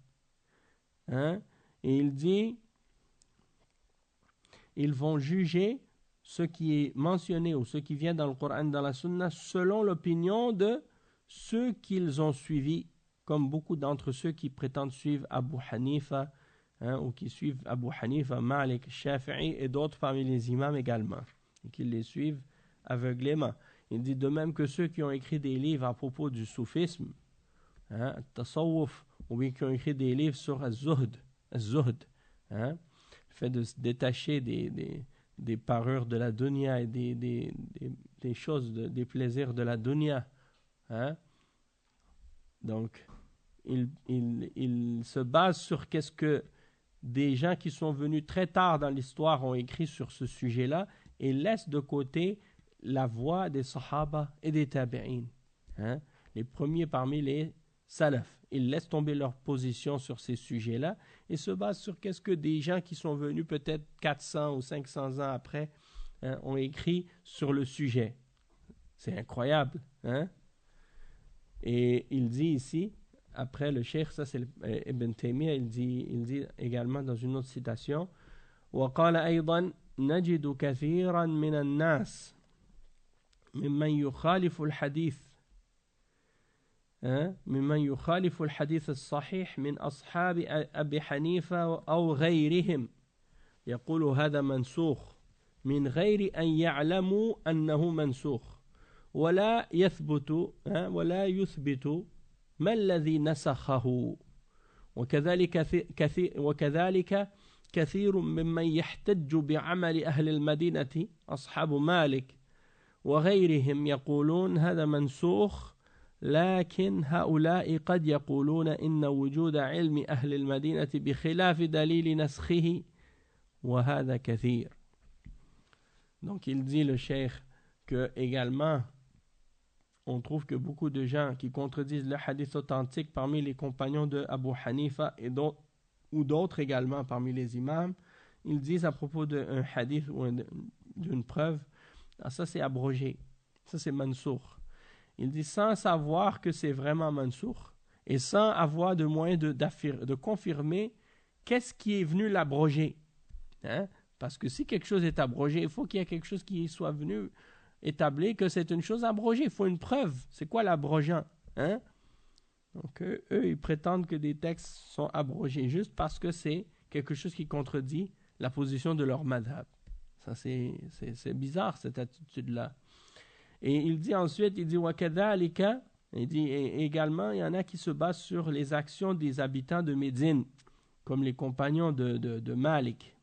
Hein? Et il dit, ils vont juger ce qui est mentionné ou ce qui vient dans le Coran et dans la Sunna selon l'opinion de ceux qu'ils ont suivis, comme beaucoup d'entre ceux qui prétendent suivre Abu Hanifa, hein, ou qui suivent Abu Hanifa, Malik, Shafi'i et d'autres parmi les imams également, et qui les suivent aveuglément. Il dit de même que ceux qui ont écrit des livres à propos du soufisme, hein, tasawwuf, ou bien qui ont écrit des livres sur az-zuhd, hein, le fait de se détacher des parures de la dunya et des choses, des plaisirs de la dunya. Hein? Donc, il se base sur qu'est-ce que des gens qui sont venus très tard dans l'histoire ont écrit sur ce sujet-là et laissent de côté la voix des sahaba et des tabi'in. Hein? Les premiers parmi les salaf. ils laissent tomber leur position sur ces sujets-là et se basent sur qu'est-ce que des gens qui sont venus peut-être 400 ou 500 ans après ont écrit sur le sujet. C'est incroyable. Hein? Et il dit ici, après le cheikh, ça c'est Ibn Taymiyyah, il dit également dans une autre citation, وقال أيضا نجد كثيرا من الناس ممن يخالف الحديث ممن يخالف الحديث الصحيح من أصحاب أبي حنيفة أو غيرهم يقول هذا منسوخ من غير أن يعلموا أنه منسوخ ولا يثبت ما الذي نسخه وكذلك كثير ممن يحتج بعمل أهل المدينة أصحاب مالك وغيرهم يقولون هذا منسوخ لكن هؤلاء قد يقولون إن وجود علم أهل المدينة بخلاف دليل نسخه وهذا كثير. Donc il dit le cheikh que également on trouve que beaucoup de gens qui contredisent le hadith authentique parmi les compagnons de Abu Hanifa ou d'autres également parmi les imams, ils disent à propos d'un hadith ou d'une preuve, ça c'est abrogé, ça c'est mansour. Il dit sans savoir que c'est vraiment mansour et sans avoir de moyen de confirmer qu'est-ce qui est venu l'abroger. Hein? Parce que si quelque chose est abrogé, il faut qu'il y ait quelque chose qui soit venu établir que c'est une chose abrogée. Il faut une preuve. C'est quoi l'abrogeant? Hein? Donc, eux, ils prétendent que des textes sont abrogés juste parce que c'est quelque chose qui contredit la position de leur madhab. Ça, c'est bizarre, cette attitude-là. Et il dit ensuite, il dit وَكَذَلِكَ, il dit et également, il y en a qui se basent sur les actions des habitants de Médine, comme les compagnons de Malik.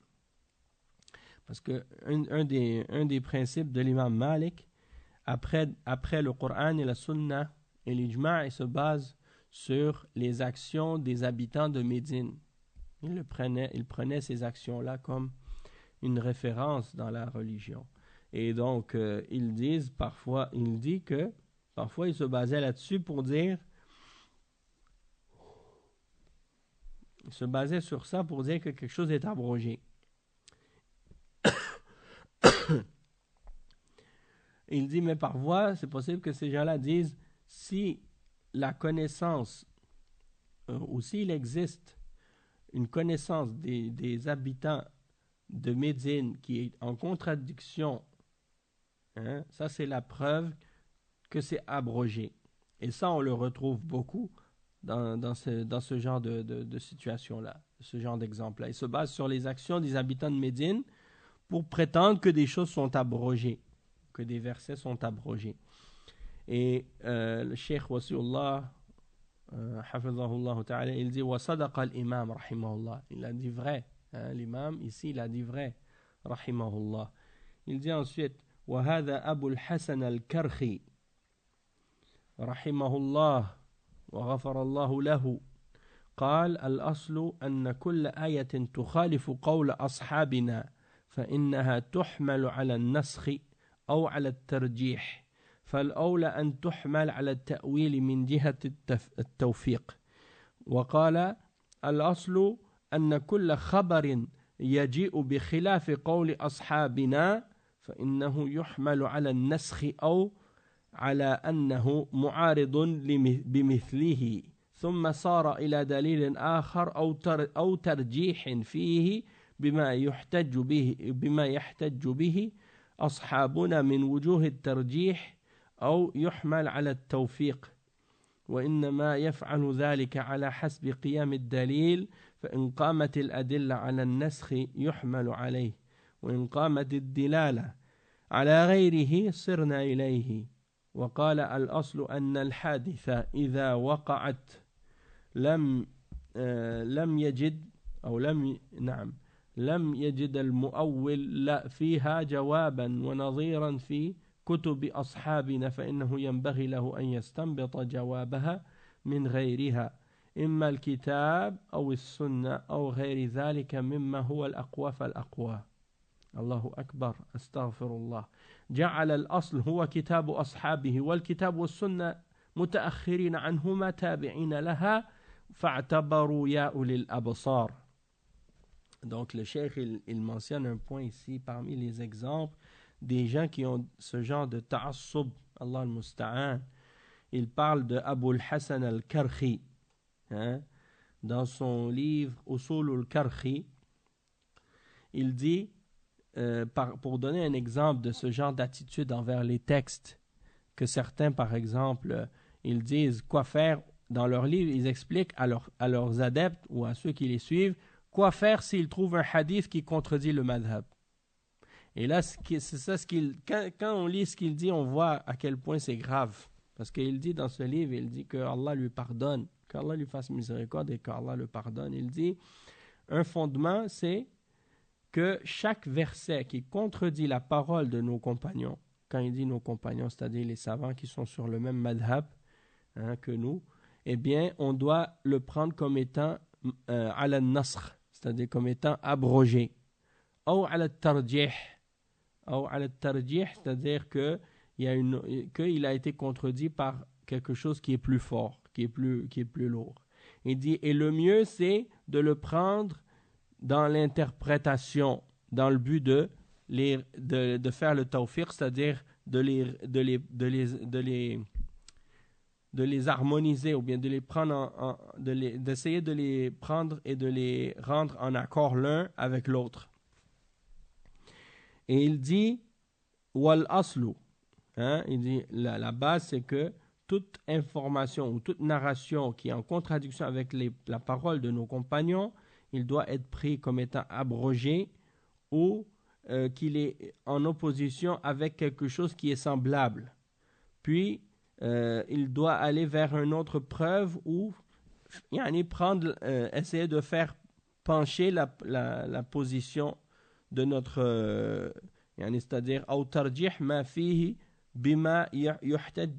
Parce que un des principes de l'imam Malik, après le Coran et la Sunna et l'Ijma', il se base sur les actions des habitants de Médine. Il prenait ces actions-là comme une référence dans la religion. Et donc, il dit que parfois il se basait là-dessus pour dire, il se basait sur ça pour dire que quelque chose est abrogé. Il dit, mais parfois, c'est possible que ces gens-là disent, si la connaissance, ou s'il existe une connaissance des habitants de Médine qui est en contradiction, hein, ça c'est la preuve que c'est abrogé. Et ça, on le retrouve beaucoup dans ce genre de situation-là, ce genre d'exemple-là. Il se base sur les actions des habitants de Médine pour prétendre que des choses sont abrogées, que des versets sont abrogés. Et le Cheikh Wasiullah, hafizahullah ta'ala, il dit وَصَدَقَ الْإِمَامِ rahimahullah. Il a dit vrai. Hein, l'imam, ici, il a dit vrai. Rahimahullah. Il dit ensuite وَهَذَا أَبُو الْحَسَنَ الْكَرْخِي rahimahullah وغفر الله له قال الأصل أن كل آية تخالف قول أصحابنا فإنها تحمل على النسخ أو على الترجيح فالأولى أن تحمل على التأويل من جهة التوفيق وقال الأصل أن كل خبر يجيء بخلاف قول أصحابنا فإنه يحمل على النسخ أو على أنه معارض بمثله ثم صار إلى دليل آخر أو ترجيح فيه بما يحتج به أصحابنا من وجوه الترجيح أو يحمل على التوفيق وإنما يفعل ذلك على حسب قيام الدليل فإن قامت الأدلة على النسخ يحمل عليه وإن قامت الدلالة على غيره صرنا إليه وقال الأصل أن الحادثة إذا وقعت لم يجد المؤول فيها جوابا ونظيرا في كتب أصحابنا فإنه ينبغي له أن يستنبط جوابها من غيرها إما الكتاب أو السنة أو غير ذلك مما هو الأقوى فالأقوى. الله أكبر أستغفر الله. جعل الأصل هو كتاب أصحابه والكتاب والسنة متأخرين عنهما تابعين لها فَاعْتَبَرُوا يَا أُولِي الْأَبْصَارِ. Donc le cheikh il mentionne un point ici parmi les exemples des gens qui ont ce genre de ta'assub, Allah al-Musta'an. Il parle de Abu al-Hasan al-Karhi, hein, dans son livre Usul al-Karhi. Il dit, pour donner un exemple de ce genre d'attitude envers les textes, que certains, par exemple, ils disent quoi faire dans leur livre, ils expliquent à leurs adeptes ou à ceux qui les suivent quoi faire s'ils trouvent un hadith qui contredit le madhab. Et là, c'est ça quand on lit ce qu'il dit, on voit à quel point c'est grave. Parce qu'il dit dans ce livre, il dit que Allah lui pardonne, qu'Allah lui fasse miséricorde et qu'Allah le pardonne. Il dit, un fondement, c'est que chaque verset qui contredit la parole de nos compagnons, quand il dit nos compagnons, c'est-à-dire les savants qui sont sur le même madhab que nous, eh bien, on doit le prendre comme étant ala nasr, c'est-à-dire comme étant abrogé. Ou ala tarjih, c'est-à-dire qu'il a été contredit par quelque chose qui est plus fort, qui est plus lourd. Il dit, et le mieux, c'est de le prendre dans l'interprétation, dans le but de faire le tawfiq, c'est-à-dire de les harmoniser, ou bien de les prendre d'essayer de les prendre et de les rendre en accord l'un avec l'autre. Et il dit wal aslu, il dit la base, c'est que toute information ou toute narration qui est en contradiction avec la parole de nos compagnons, il doit être pris comme étant abrogé, ou qu'il est en opposition avec quelque chose qui est semblable. Puis il doit aller vers une autre preuve ou essayer de faire pencher la position de notre c'est-à-dire أو ترجيح ما فيه بما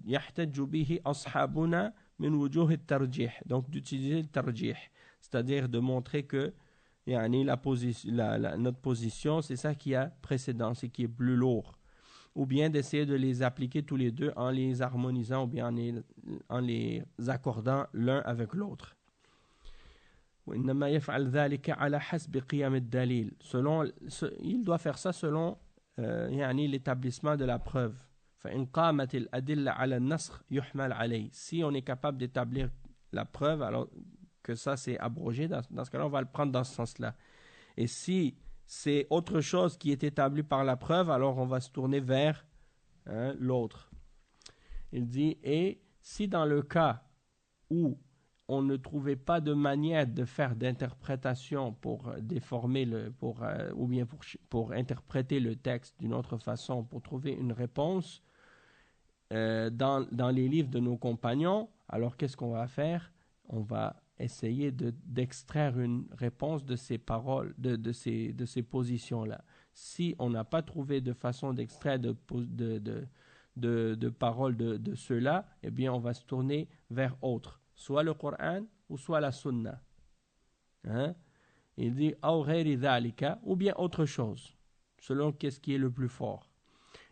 يحتج به أصحابنا من وجوه الترجيح. Donc d'utiliser le tarjih, c'est-à-dire de montrer que notre position, c'est ça qui a précédence et qui est plus lourd, ou bien d'essayer de les appliquer tous les deux en les harmonisant ou bien en les accordant l'un avec l'autre. وإنما يفعل ذلك على حسب قيام الدليل. Il doit faire ça selon l'établissement de la preuve. فإن قامت الأدلة على النسخ يحمل عليه. Si on est capable d'établir la preuve, alors que ça c'est abrogé, dans ce cas-là on va le prendre dans ce sens-là. Et si c'est autre chose qui est établi par la preuve, alors on va se tourner vers l'autre. Il dit, et si dans le cas où on ne trouvait pas de manière de faire d'interprétation pour déformer ou bien pour interpréter le texte d'une autre façon, pour trouver une réponse dans les livres de nos compagnons, alors qu'est-ce qu'on va faire? On va essayer d'extraire une réponse de ces paroles, de ces positions-là. Si on n'a pas trouvé de façon d'extraire de paroles de ceux-là, eh bien on va se tourner vers autre, soit le Coran ou soit la Sunna. Il dit أو غير ذلك, ou bien autre chose, selon qu'est-ce qui est le plus fort.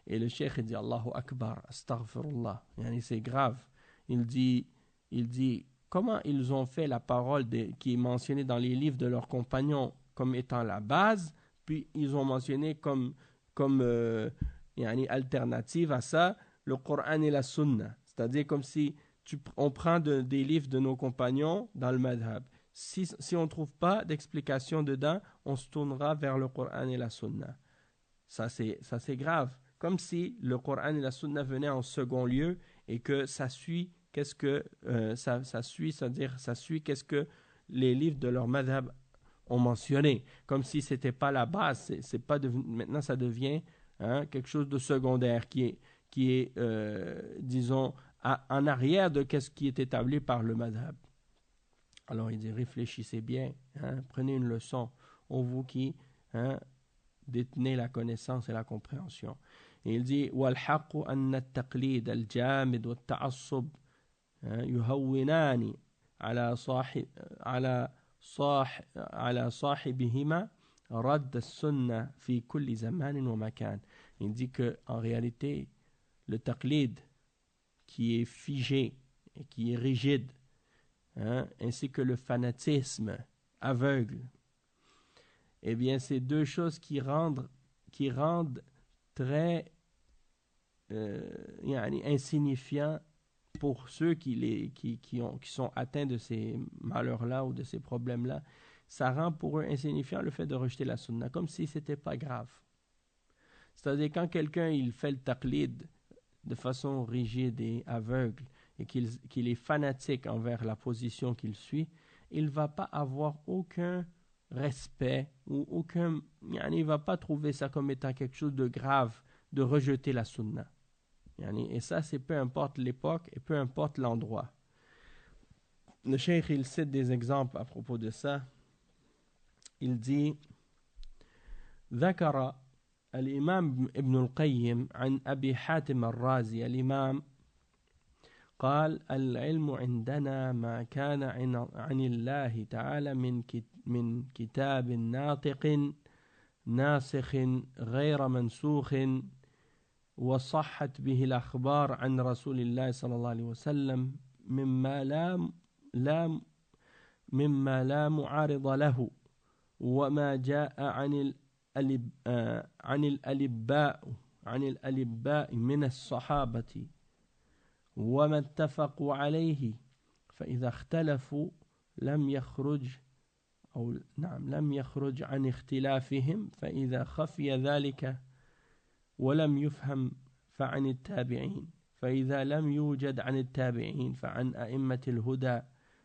Et le cheikh dit Allahu Akbar, astaghfirullah, c'est grave. Il dit comment ils ont fait la parole qui est mentionnée dans les livres de leurs compagnons comme étant la base, puis ils ont mentionné comme alternative à ça le Coran et la Sunna. C'est-à-dire comme si on prend des livres de nos compagnons dans le madhab. Si on ne trouve pas d'explication dedans, on se tournera vers le Coran et la Sunna. Ça c'est grave. Comme si le Coran et la Sunna venaient en second lieu et que ça suit qu'est-ce que les livres de leur madhab ont mentionné. Comme si c'était pas la base. Maintenant ça devient quelque chose de secondaire qui est disons en arrière de ce qui est établi par le madhab. Alors il dit réfléchissez bien, prenez une leçon, vous qui détenez la connaissance et la compréhension. Et il dit والحق أن التقليد الجامد والتعصب يهونان على صاحبهما رد السنة في كل زمان ومكان. Il dit que en réalité le taqlid qui est figé et qui est rigide ainsi que le fanatisme aveugle. Eh bien, c'est deux choses qui rendent très insignifiants pour ceux qui sont atteints de ces malheurs-là ou de ces problèmes-là. Ça rend pour eux insignifiant le fait de rejeter la sunna, comme si c'était pas grave. C'est-à-dire quand quelqu'un il fait le taqlid de façon rigide et aveugle et qu'il est fanatique envers la position qu'il suit, il ne va pas avoir aucun respect ou il ne va pas trouver ça comme étant quelque chose de grave de rejeter la sunna. Et ça, c'est peu importe l'époque et peu importe l'endroit. Le cheikh, il cite des exemples à propos de ça. Il dit ذكر الإمام ابن القيم عن أبي حاتم الرازي الإمام قال العلم عندنا ما كان عن الله تعالى من كتاب ناطق ناسخ غير منسوخ وصحت به الأخبار عن رسول الله صلى الله عليه وسلم مما لا معارض له وما جاء عن الألباء من الصحابة وما اتفقوا عليه فإذا اختلفوا لم يخرج عن اختلافهم فإذا خفي ذلك ولم يفهم فعن التابعين فإذا لم يوجد عن التابعين فعن أئمة الهدى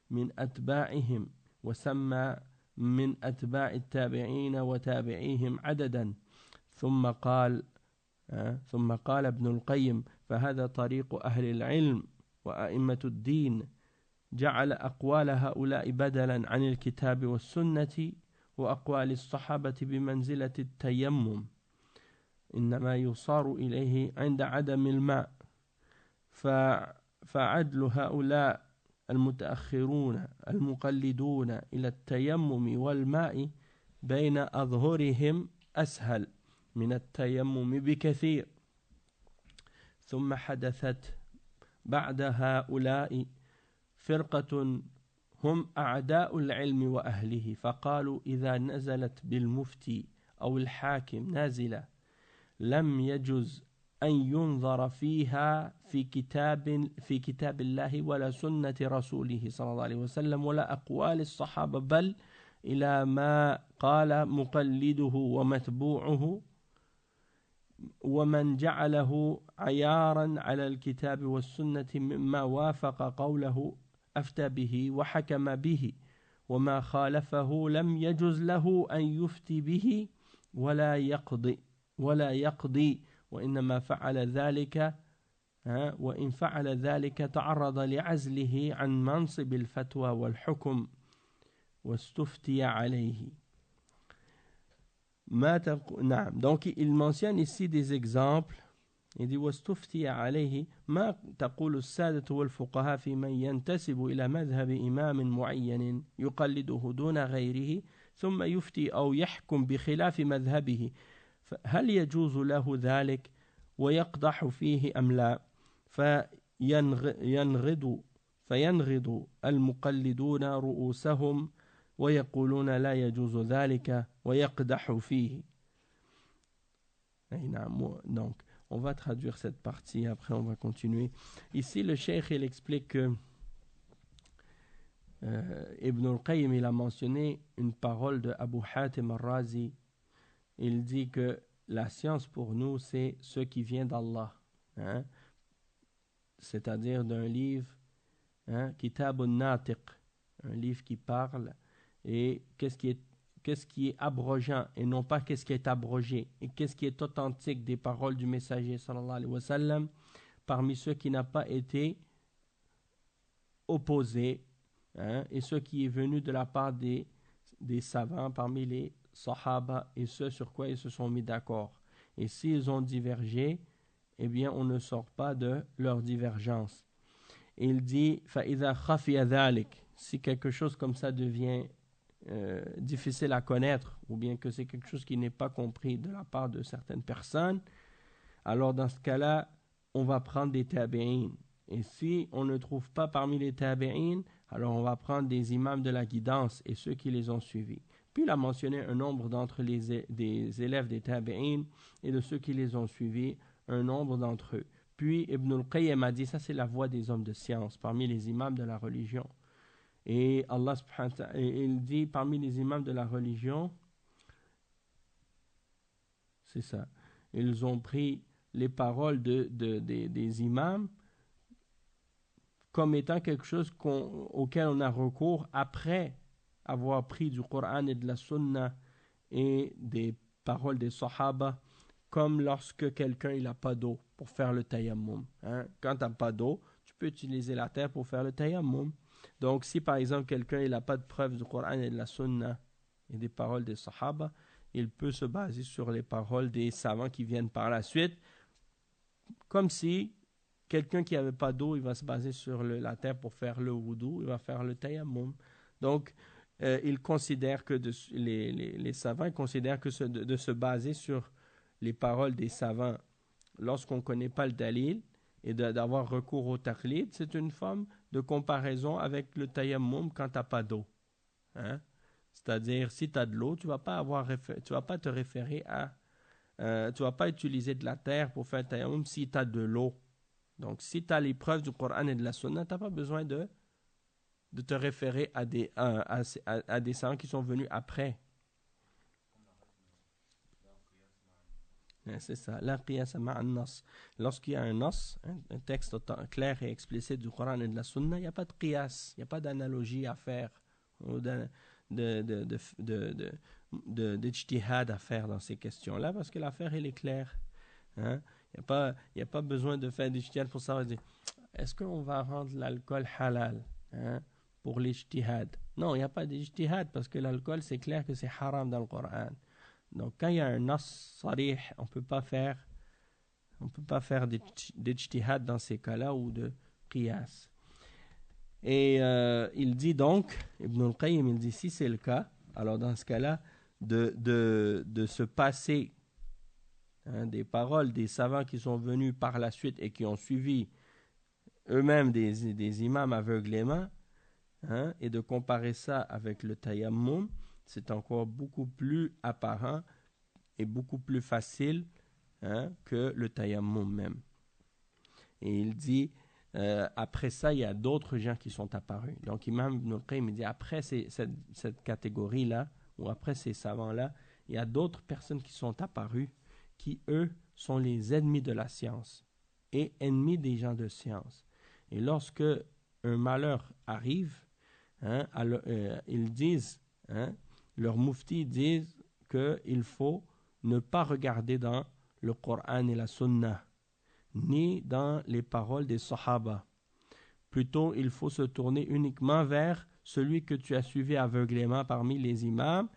من أتباعهم وسمى من أتباع التابعين وتابعيهم عددا ثم قال ابن القيم فهذا طريق أهل العلم وأئمة الدين جعل أقوال هؤلاء بدلا عن الكتاب والسنة وأقوال الصحابة بمنزلة التيمم إنما يصار إليه عند عدم الماء فعدل هؤلاء المتأخرون المقلدون إلى التيمم والماء بين أظهرهم أسهل من التيمم بكثير ثم حدثت بعد هؤلاء فرقة هم أعداء العلم وأهله فقالوا إذا نزلت بالمفتي أو الحاكم نازلة لم يجز أن ينظر فيها في كتاب الله ولا سنة رسوله صلى الله عليه وسلم ولا أقوال الصحابة بل إلى ما قال مقلده ومتبوعه ومن جعله عيارا على الكتاب والسنة مما وافق قوله أفتى به وحكم به وما خالفه لم يجز له أن يفتي به ولا يقضي وإنما فعل ذلك وإن فعل ذلك تعرض لعزله عن منصب الفتوى والحكم واستفتي عليه. نعم. Donc il mentionne ici des exemples. Il dit واستفتي عليه ما تقول السادة والفقهاء في من ينتسب إلى مذهب إمام معين يقلده دون غيره ثم يفتي أو يحكم بخلاف مذهبه هل يجوز له ذلك ويقدح فيه أم لا فينغض المقلدون رؤوسهم ويقولون لا يجوز ذلك ويقدح فيه. Donc on va traduire cette partie, après on va continuer. Ici le cheikh il explique que Ibn al-Qayyim il a mentionné une parole de Abu Hatim al-Razi. Il dit que la science pour nous c'est ce qui vient d'Allah, c'est-à-dire d'un livre, Kitabun Natiq, un livre qui parle, et qu'est-ce qui est abrogeant et non pas qu'est-ce qui est abrogé, et qu'est-ce qui est authentique des paroles du messager sallallahu alayhi wa sallam, parmi ceux qui n'a pas été opposé, et ce qui est venu de la part des savants parmi les sahaba et ce sur quoi ils se sont mis d'accord. Et s'ils ont divergé, eh bien on ne sort pas de leur divergence. Et il dit فَإِذَا خَفِيَ ذَلِكَ, si quelque chose comme ça devient difficile à connaître, ou bien que c'est quelque chose qui n'est pas compris de la part de certaines personnes, alors dans ce cas-là, on va prendre des tabi'in. Et si on ne trouve pas parmi les tabi'in, Alors on va prendre des imams de la guidance et ceux qui les ont suivis. Puis il a mentionné un nombre d'entre des élèves des tabi'in et de ceux qui les ont suivis, un nombre d'entre eux. Puis Ibn al-Qayyim a dit, ça c'est la voix des hommes de science parmi les imams de la religion. Et Allah subhanahu wa ta'ala, il dit parmi les imams de la religion, c'est ça, ils ont pris les paroles des imams comme étant quelque chose auquel on a recours après avoir pris du Coran et de la Sunna et des paroles des Sahaba, comme lorsque quelqu'un n'a pas d'eau pour faire le tayammum. Hein? Quand tu n'as pas d'eau, tu peux utiliser la terre pour faire le tayammum. Donc si par exemple quelqu'un n'a pas de preuve du Coran et de la Sunna et des paroles des Sahaba, il peut se baser sur les paroles des savants qui viennent par la suite, comme si quelqu'un qui n'avait pas d'eau, il va se baser sur la terre pour faire le wudu, il va faire le tayammum. Donc, ils considèrent que les savants considèrent que de se baser sur les paroles des savants lorsqu'on ne connaît pas le dalil et d'avoir recours au taqlid, c'est une forme de comparaison avec le tayammum quand tu n'as pas d'eau. Hein? C'est-à-dire, si tu as de l'eau, tu ne vas pas te référer à... tu ne vas pas utiliser de la terre pour faire le tayammum si tu as de l'eau. Donc, si tu as les preuves du Coran et de la Sunna, tu n'as pas besoin de te référer à des savants qui sont venus après. C'est ça. La qiyas ma'an nas. Lorsqu'il y a un nas, un texte clair et explicite du Coran et de la Sunna, il n'y a pas de qiyas, il n'y a pas d'analogie à faire, ou d'ijtihad à faire dans ces questions-là, parce que l'affaire, elle est claire. Hein? Il n'y a pas besoin de faire d'ijtihad pour savoir, est-ce qu'on va rendre l'alcool halal, hein, pour l'ijtihad? Non, il n'y a pas d'ijtihad, parce que l'alcool, c'est clair que c'est haram dans le Coran. Donc, quand il y a un nas sarih, on ne peut pas faire d'ijtihad dans ces cas-là ou de qiyas. Et il dit donc, Ibn al-Qayyim, il dit, si c'est le cas, alors dans ce cas-là, de se passer, hein, des paroles des savants qui sont venus par la suite et qui ont suivi eux-mêmes des imams aveuglément, hein, et de comparer ça avec le tayammum, c'est encore beaucoup plus apparent et beaucoup plus facile, hein, que le tayammum même. Et il dit, après ça, il y a d'autres gens qui sont apparus. Donc, Imam Ibn al-Qayyim dit, après cette catégorie-là, ou après ces savants-là, il y a d'autres personnes qui sont apparues, qui, eux, sont les ennemis de la science et ennemis des gens de science. Et lorsque un malheur arrive, hein, alors, ils disent, hein, leurs muftis disent qu'il faut ne pas regarder dans le Coran et la Sunna, ni dans les paroles des Sahaba. Plutôt, il faut se tourner uniquement vers celui que tu as suivi aveuglément parmi les imams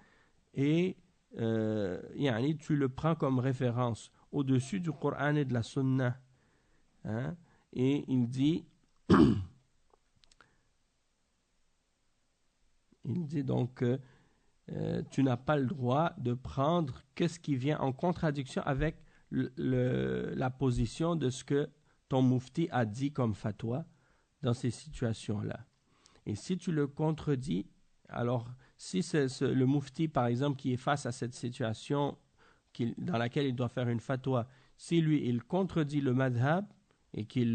et tu le prends comme référence au-dessus du Coran et de la Sunna. Hein? Et il dit donc que tu n'as pas le droit de prendre ce qui vient en contradiction avec la position de ce que ton mufti a dit comme fatwa dans ces situations-là. Et si tu le contredis, alors si c'est le mufti, par exemple, qui est face à cette situation dans laquelle il doit faire une fatwa, si lui, il contredit le madhab et qu'il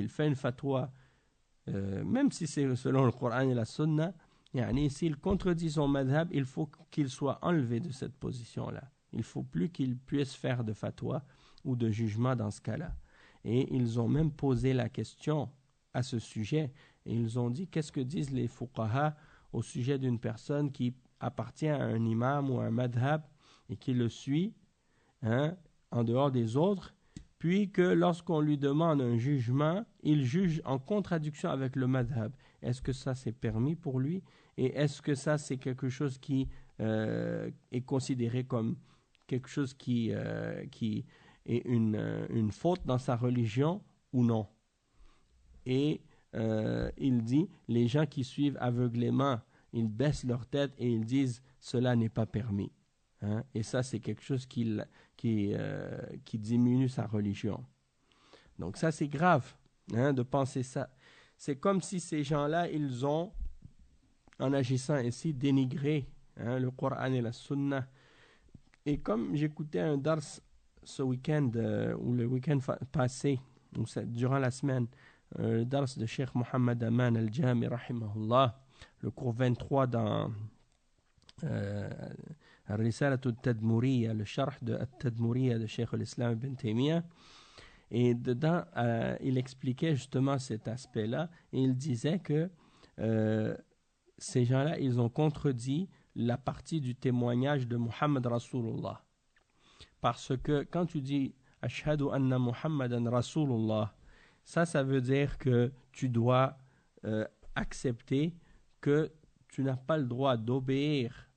fait une fatwa, même si c'est selon le Coran et la Sunna, s'il contredit son madhab, il faut qu'il soit enlevé de cette position-là. Il ne faut plus qu'il puisse faire de fatwa ou de jugement dans ce cas-là. Et ils ont même posé la question à ce sujet. Et ils ont dit, qu'est-ce que disent les fuqaha au sujet d'une personne qui appartient à un imam ou à un madhab et qui le suit, hein, en dehors des autres, puis que lorsqu'on lui demande un jugement, il juge en contradiction avec le madhab. Est-ce que ça c'est permis pour lui? Et est-ce que ça c'est quelque chose qui est considéré comme quelque chose qui est une faute dans sa religion ou non? Et il dit, les gens qui suivent aveuglément, ils baissent leur tête et ils disent, cela n'est pas permis. Hein? Et ça, c'est quelque chose qui diminue sa religion. Donc ça, c'est grave, hein, de penser ça. c'est comme si ces gens-là, ils ont, en agissant ainsi, dénigré le Coran et la Sunna. Et comme j'écoutais un dars ce week-end, ou le week-end passé, ou durant la semaine, le dars de Cheikh Mohammed Aman al-Jami, rahimahullah, le cours 23 dans Al-Risalat al-Tadmouriya, le sharh de Al-Tadmouriya de Cheikh al-Islam ibn Taymiyyah. Et dedans, il expliquait justement cet aspect-là, et il disait que ces gens-là, ils ont contredit la partie du témoignage de Muhammad Rasulullah. Parce que quand tu dis « Ashhadu anna Muhammadan Rasulullah », ça veut dire que tu dois accepter que tu n'as pas le droit d'obéir,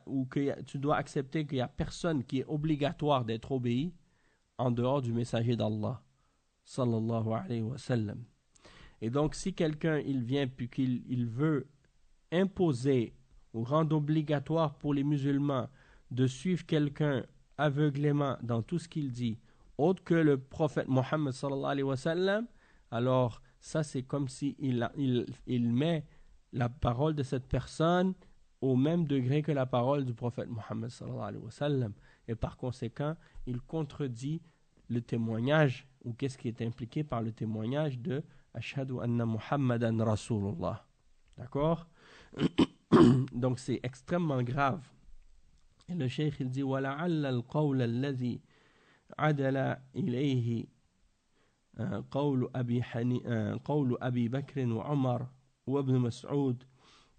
ou que tu dois accepter qu'il n'y a personne qui est obligatoire d'être obéi en dehors du messager d'Allah, sallallahu alayhi wa sallam. Et donc, si quelqu'un, il vient puis qu'il veut imposer ou rendre obligatoire pour les musulmans de suivre quelqu'un aveuglément dans tout ce qu'il dit, autre que le prophète Mohammed sallallahu alayhi wa sallam, alors ça c'est comme si il met la parole de cette personne au même degré que la parole du prophète Mohammed sallallahu alayhi wa sallam. Et par conséquent, il contredit le témoignage, ou qu'est-ce qui est impliqué par le témoignage de Ashhadu anna Muhammadan Rasulullah. D'accord? Donc c'est extrêmement grave. Et le cheikh il dit وَلَعَلَّ الْقَوْلَ الَّذِي عَدَلَ إِلَيْهِ قول أبي بكر وعمر وابن مسعود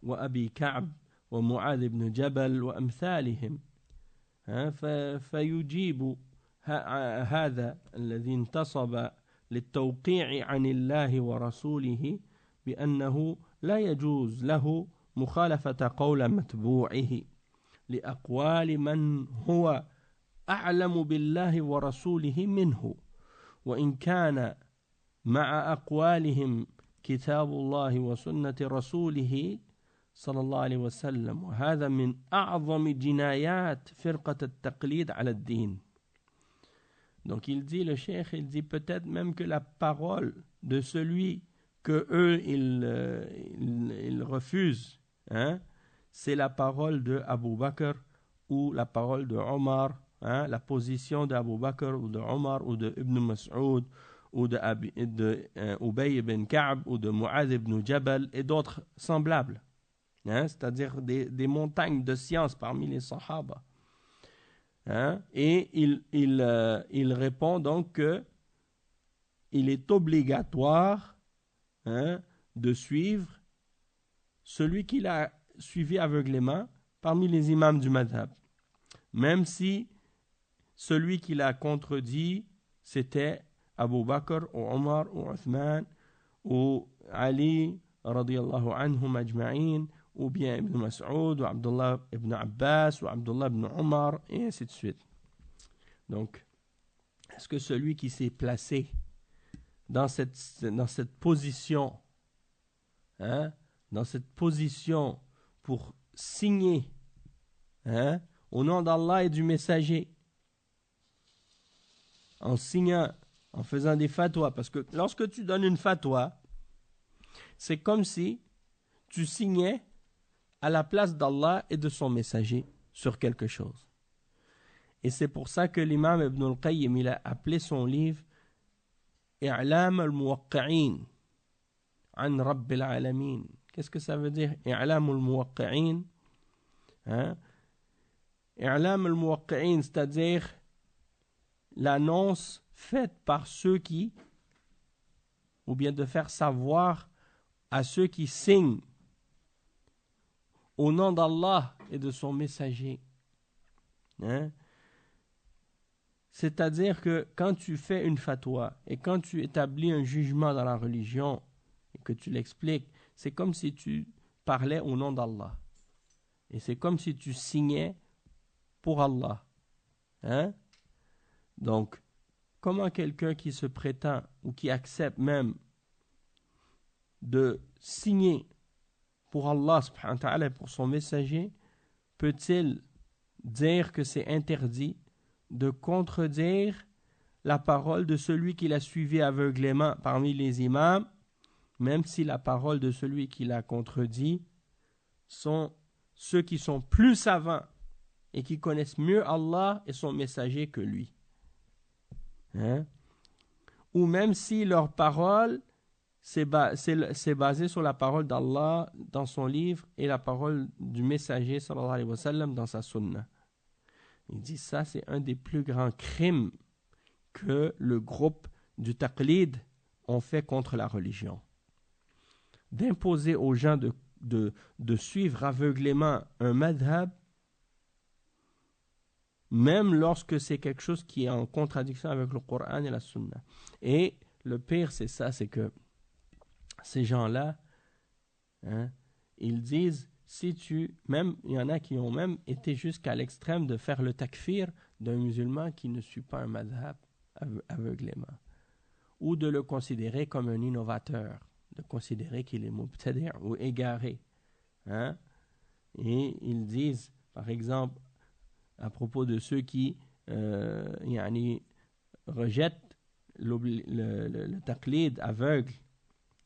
وأبي كعب ومعاذ بن جبل وأمثالهم فيجيب هذا الذي انتصب للتوقيع عن الله ورسوله بأنه لا يجوز له مخالفة قول متبوعه لأقوال من هو أعلم بالله ورسوله منه وإن كان مع أقوالهم كتاب الله وسنة رسوله صلى الله عليه وسلم وهذا من أعظم جنايات فرقة التقليد على الدين. Donc il dit, le cheikh, il dit peut-être même que la parole de celui que eux ils refusent, c'est la parole de Abu Bakr ou la parole de Omar, la position d'Abu Bakr ou de Omar ou de Ibn Mas'ud ou de Ubay ibn Ka'b ou de Mu'adh ibn Jabal et d'autres semblables, c'est-à-dire des montagnes de science parmi les Sahaba. Et il répond donc que il est obligatoire de suivre celui qu'il a suivi aveuglément parmi les imams du madhab, même si celui qui l'a contredit c'était Abu Bakr ou Omar ou Uthman ou Ali radiyallahu anhum ajma'in, ou bien Ibn Mas'ud ou Abdullah ibn Abbas ou Abdullah ibn Omar, et ainsi de suite. Donc, est-ce que celui qui s'est placé dans cette position, dans cette position pour signer au nom d'Allah et du messager, en signant, en faisant des fatwas, parce que lorsque tu donnes une fatwa, c'est comme si tu signais à la place d'Allah et de son messager sur quelque chose. Et c'est pour ça que l'imam Ibn al-Qayyim, il a appelé son livre I'lam al-Muwaqqi'in an Rabbil Alamin. Qu'est-ce que ça veut dire I'lam al-Muwaqqi'in? I'lam al-Muwaqqi'in, c'est-à-dire l'annonce faite par ceux qui, ou bien de faire savoir à ceux qui signent au nom d'Allah et de son messager. C'est-à-dire que quand tu fais une fatwa et quand tu établis un jugement dans la religion et que tu l'expliques, c'est comme si tu parlais au nom d'Allah. Et c'est comme si tu signais pour Allah. Donc, comment quelqu'un qui se prétend ou qui accepte même de signer pour Allah subhanahu wa ta'ala et pour son messager, peut-il dire que c'est interdit de contredire la parole de celui qui l'a suivi aveuglément parmi les imams, même si la parole de celui qui l'a contredit sont ceux qui sont plus savants et qui connaissent mieux Allah et son messager que lui. Hein? Ou même si leur parole c'est basé sur la parole d'Allah dans son livre et la parole du messager sallallahu alayhi wa sallam dans sa sunna. Il dit ça, c'est un des plus grands crimes que le groupe du taqlid ont fait contre la religion. D'imposer aux gens de suivre aveuglément un madhab, même lorsque c'est quelque chose qui est en contradiction avec le Coran et la sunna. Et le pire, c'est ça, c'est que ces gens-là, hein, ils disent, il y en a qui ont même été jusqu'à l'extrême de faire le takfir d'un musulman qui ne suit pas un madhab aveuglément, ou de le considérer comme un innovateur, de considérer qu'il est mubtadi' ou égaré. Hein? Et ils disent, par exemple, à propos de ceux qui rejettent le taqlid aveugle,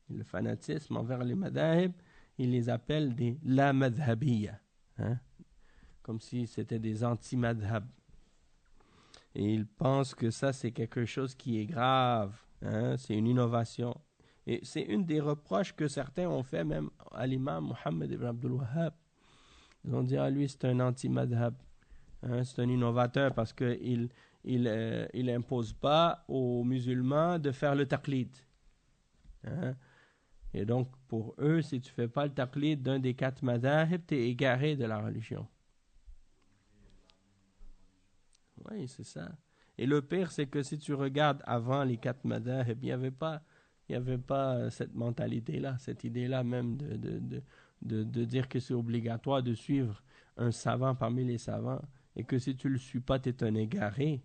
le fanatisme envers les madhab, ils les appellent des la madhabiyya, hein? Comme si c'était des anti-madhab. Et ils pensent que ça, c'est quelque chose qui est grave, hein? C'est une innovation. Et c'est une des reproches que certains ont fait même à l'imam Muhammad ibn Abdul Wahhab. Ils ont dit à lui, c'est un anti-madhab. Hein? C'est un innovateur parce qu'il impose pas aux musulmans de faire le taqlid. Hein? Et donc, pour eux, si tu fais pas le taqlid d'un des 4 madhahib, tu es égaré de la religion. Oui, c'est ça. Et le pire, c'est que si tu regardes avant les 4 madhahib, il n'y avait pas cette mentalité-là, cette idée-là même de dire que c'est obligatoire de suivre un savant parmi les savants et que si tu ne le suis pas, tu es un égaré.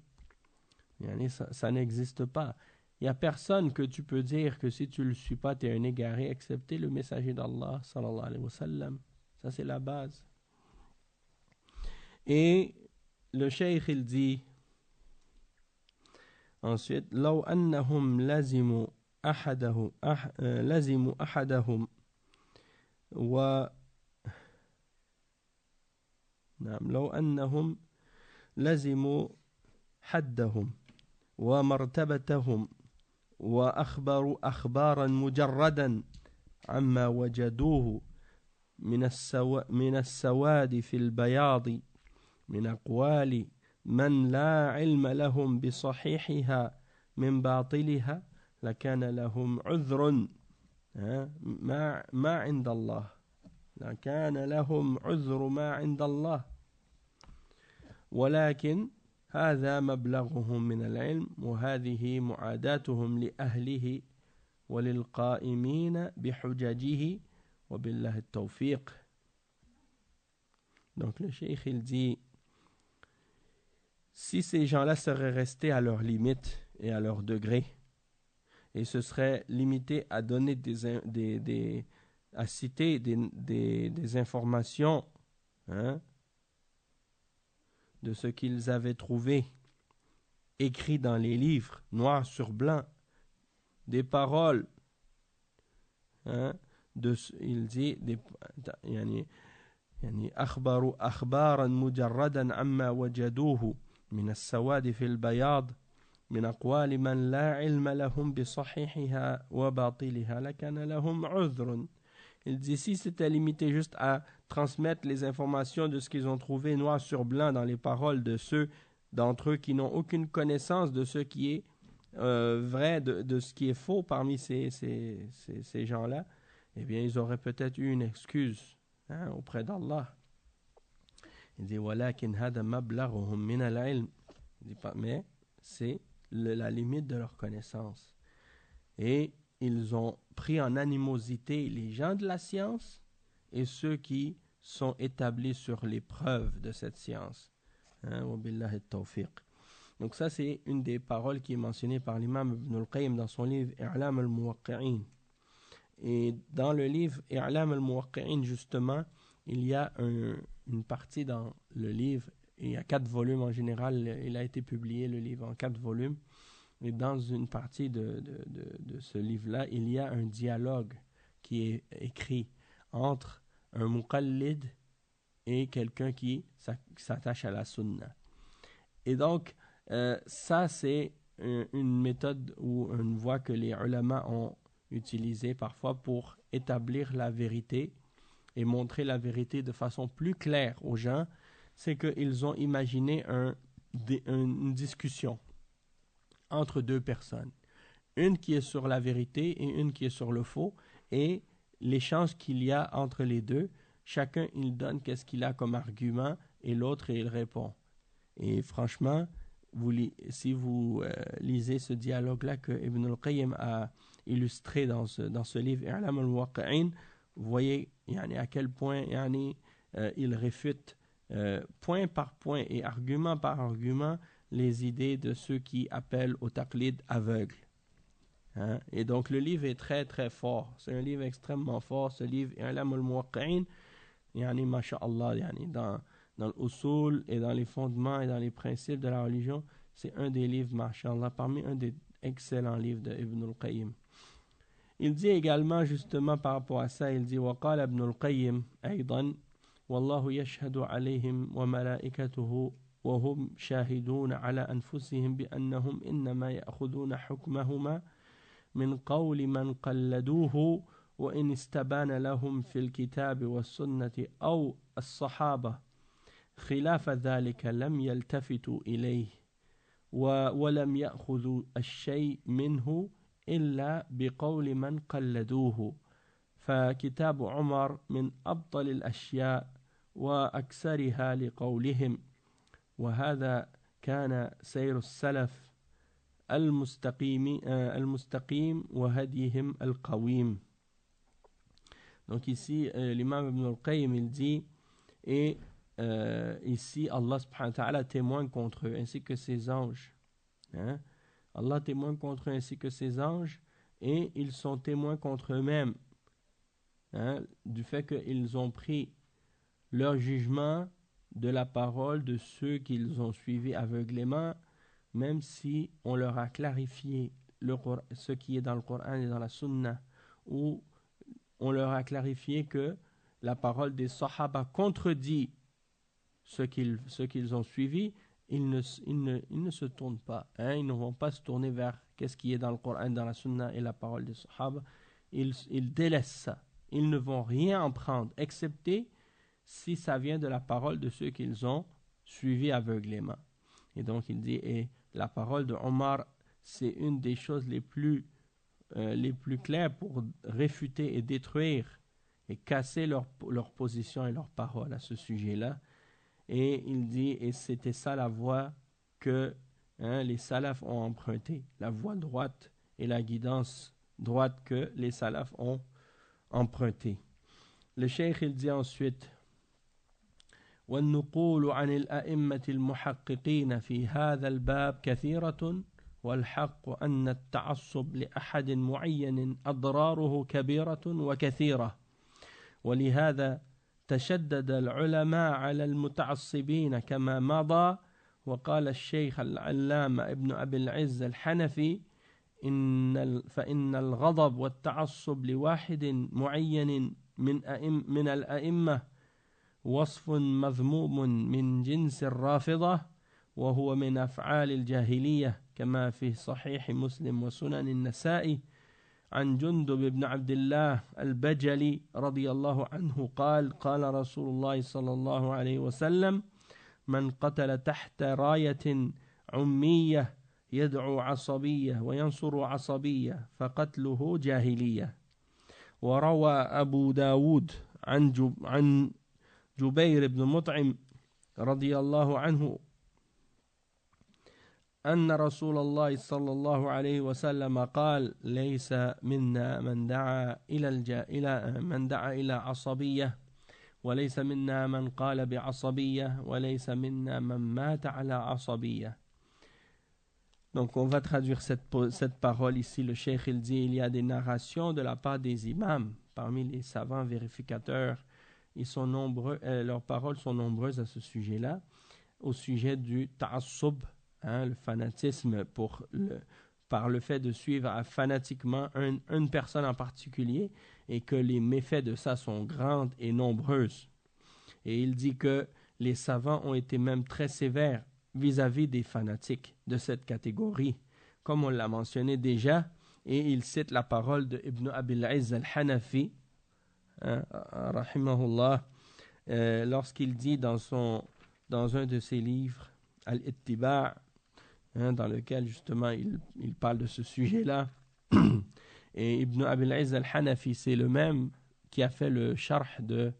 Ça n'existe pas. Il n'y a personne que tu peux dire que si tu ne le suis pas, tu es un égaré, excepté le messager d'Allah, sallallahu alayhi wa sallam. Ça, c'est la base. Et le cheikh, il dit ensuite, لو أنهم لزموا أحدهم لو أنهم لزموا حدهم ومرتبتهم وأخبروا أخبارا مجردا عما وجدوه من السواد في البياض من أقوال من لا علم لهم بصحيحها من باطلها لكان لهم عذر ما عند الله لكان لهم عذر ما عند الله ولكن هذا مبلغهم من العلم وهذه معاداتهم لأهله وللقائمين بحججه وبالله التوفيق. Donc le cheikh il dit, si ces gens-là seraient restés à leurs limites et à leur degré et se seraient limités à donner à citer des informations, hein, de ce qu'ils avaient trouvé écrit dans les livres, noir sur blanc, des paroles, hein, il dit, أخبارا مجردا عما وجدوه من السواد في البياض من أقوال من لا علم لهم بصحيحها وباطلها لكان لهم عذر. Il dit, si c'était limité juste à transmettre les informations de ce qu'ils ont trouvé noir sur blanc dans les paroles de ceux d'entre eux qui n'ont aucune connaissance de ce qui est vrai, de ce qui est faux parmi ces gens-là, eh bien, ils auraient peut-être eu une excuse, hein, auprès d'Allah. Il dit, وَلَكِنْ هَذَا مَبْلَغُهُمْ مِنَ الْعِلْمِ. Il dit, mais c'est la limite de leur connaissance. Et ils ont pris en animosité les gens de la science et ceux qui sont établis sur les preuves de cette science. وَبِاللَّهِ التَّوْفِيقِ. Donc ça, c'est une des paroles qui est mentionnée par l'imam Ibn al-Qayyim dans son livre I'lam al-Muwaqqi'in. Et dans le livre I'lam al-Muwaqqi'in, justement, il y a une partie dans le livre, et il y a 4 volumes en général, il a été publié le livre en 4 volumes, Et dans une partie de ce livre-là, il y a un dialogue qui est écrit entre un muqallid et quelqu'un qui s'attache à la sunna. Et donc, ça, c'est une méthode ou une voie que les ulama ont utilisée parfois pour établir la vérité et montrer la vérité de façon plus claire aux gens. C'est qu'ils ont imaginé une discussion entre deux personnes. Une qui est sur la vérité et une qui est sur le faux. Et l'échange qu'il y a entre les deux, chacun il donne qu'est-ce qu'il a comme argument et l'autre il répond. Et franchement, si vous lisez ce dialogue-là que Ibn al-Qayyim a illustré dans ce livre I'lam al-Waqi'in, vous voyez à quel point il réfute point par point et argument par argument les idées de ceux qui appellent au taqlid aveugle. Hein? Et donc le livre est très très fort. C'est un livre extrêmement fort, ce livre I'lam al-Muwaqqi'in, masha'Allah, dans l'usul et dans les fondements et dans les principes de la religion, c'est un des livres, masha'Allah, parmi un des excellents livres de Ibn al-Qayyim. Il dit également justement par rapport à ça, il dit وقال ابن القيم أيضا والله يشهد عليهم وملائكته وهم شاهدون على أنفسهم بأنهم إنما يأخذون حكمهما من قول من قلدوه وإن استبان لهم في الكتاب والسنة أو الصحابة خلاف ذلك لم يلتفتوا إليه ولم يأخذوا الشيء منه إلا بقول من قلدوه فكتاب عمر من أبطل الأشياء وأكثرها لقولهم وهذا كان سير السلف المستقيم وهديهم القويم. Donc ici, l'imam Ibn al-Qayyim, il dit, et ici, Allah subhanahu wa ta'ala témoigne contre eux, ainsi que ses anges. Hein? Allah témoigne contre eux ainsi que ses anges, et ils sont témoins contre eux-mêmes, hein, du fait qu'ils ont pris leur jugement de la parole de ceux qu'ils ont suivis aveuglément, même si on leur a clarifié ce qui est dans le Coran et dans la Sunna, ou on leur a clarifié que la parole des Sahaba contredit ce qu'ils ont suivi. Ils ne se tournent pas, hein, ils ne vont pas se tourner vers qu'est-ce qui est dans le Coran, dans la Sunna et la parole des Sahaba. Ils délaissent ça. Ils ne vont rien en prendre, excepté si ça vient de la parole de ceux qu'ils ont suivis aveuglément. Et donc il dit, et la parole de Omar, c'est une des choses les plus claires pour réfuter et détruire et casser leur position et leur parole à ce sujet-là. Et il dit, et c'était ça la voie que les salafs ont empruntée, la voie droite et la guidance droite que les salafs ont empruntée. Le cheikh il dit ensuite, والنقول عن الأئمة المحققين في هذا الباب كثيرة والحق أن التعصب لأحد معين أضراره كبيرة وكثيرة ولهذا تشدد العلماء على المتعصبين كما مضى وقال الشيخ العلامة ابن أبي العز الحنفي فإن الغضب والتعصب لواحد معين من الأئمة وصف مذموم من جنس الرافضة وهو من أفعال الجاهلية كما في صحيح مسلم وسنن النسائي عن جندب بن عبد الله البجلي رضي الله عنه قال قال رسول الله صلى الله عليه وسلم من قتل تحت راية عمية يدعو عصبية وينصر عصبية فقتله جاهلية. وروى أبو داود عن جبير بن مطعم رضي الله عنه أن رسول الله صلى الله عليه وسلم قال ليس منا من دعا إلى عصبية وليس منا من قال بعصبية وليس منا من مات على عصبية. Donc on va traduire cette parole ici. Le cheikh il dit, il y a des narrations de la part des imams parmi les savants vérificateurs. Ils sont nombreux, leurs paroles sont nombreuses à ce sujet-là, au sujet du ta'assub, hein, le fanatisme pour par le fait de suivre fanatiquement une personne en particulier et que les méfaits de ça sont grands et nombreuses. Et il dit que les savants ont été même très sévères vis-à-vis des fanatiques de cette catégorie, comme on l'a mentionné déjà, et il cite la parole de Ibn Abil Izz al-Hanafi, rahimahullah, lorsqu'il dit dans un de ses livres, Al-Ittiba', dans lequel justement il parle de ce sujet-là. Et Ibn Abil Izz al-Hanafi, c'est le même qui a fait le sharh de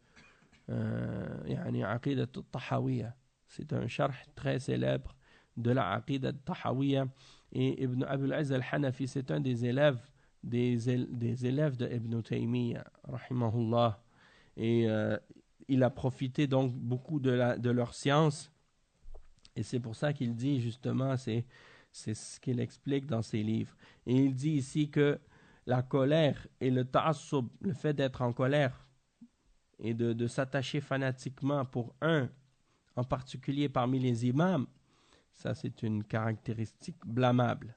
Aqidat al-Tahawiyya. C'est un sharh très célèbre de la Aqidat al-Tahawiyya. Et Ibn Abil Izz al-Hanafi, c'est un des élèves de Ibn Taymiyyah, rahimahullah. Et il a profité donc beaucoup de leur science. Et c'est pour ça qu'il dit justement, c'est ce qu'il explique dans ses livres. Et il dit ici que la colère et le ta'assub, le fait d'être en colère et de s'attacher fanatiquement pour un, en particulier parmi les imams, ça c'est une caractéristique blâmable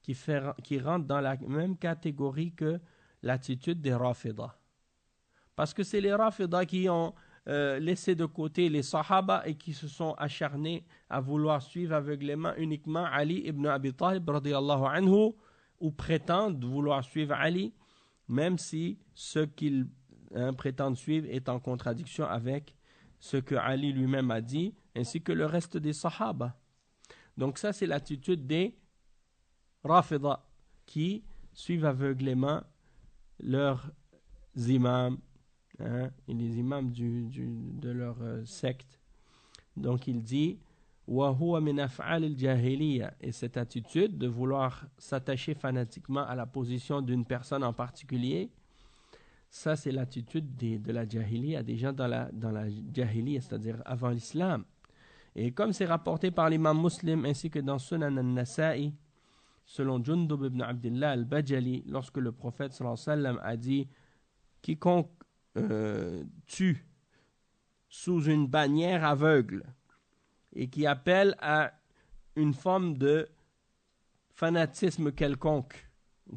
qui rentre dans la même catégorie que l'attitude des Rafidah. Parce que c'est les Rafidah qui ont laissé de côté les Sahaba et qui se sont acharnés à vouloir suivre aveuglément uniquement Ali ibn Abi Talib radiyallahu anhu, ou prétendent vouloir suivre Ali, même si ce qu'ils prétendent suivre est en contradiction avec ce que Ali lui-même a dit, ainsi que le reste des Sahaba. Donc ça, c'est l'attitude des Rafidah qui suivent aveuglément leurs imams, et les imams de leur secte. Donc il dit وَهُوَ مِنْ أَفْعَالِ الْجَاهِلِيَّةِ, et cette attitude de vouloir s'attacher fanatiquement à la position d'une personne en particulier, ça c'est l'attitude de la jahiliya, des gens dans la jahiliya, c'est-à-dire avant l'islam. Et comme c'est rapporté par l'imam Muslim ainsi que dans Sunan al-Nasa'i, selon Jundub ibn Abdullah al-Bajali, lorsque le prophète sallallahu alayhi wa sallam a dit quiconque tue sous une bannière aveugle et qui appelle à une forme de fanatisme quelconque,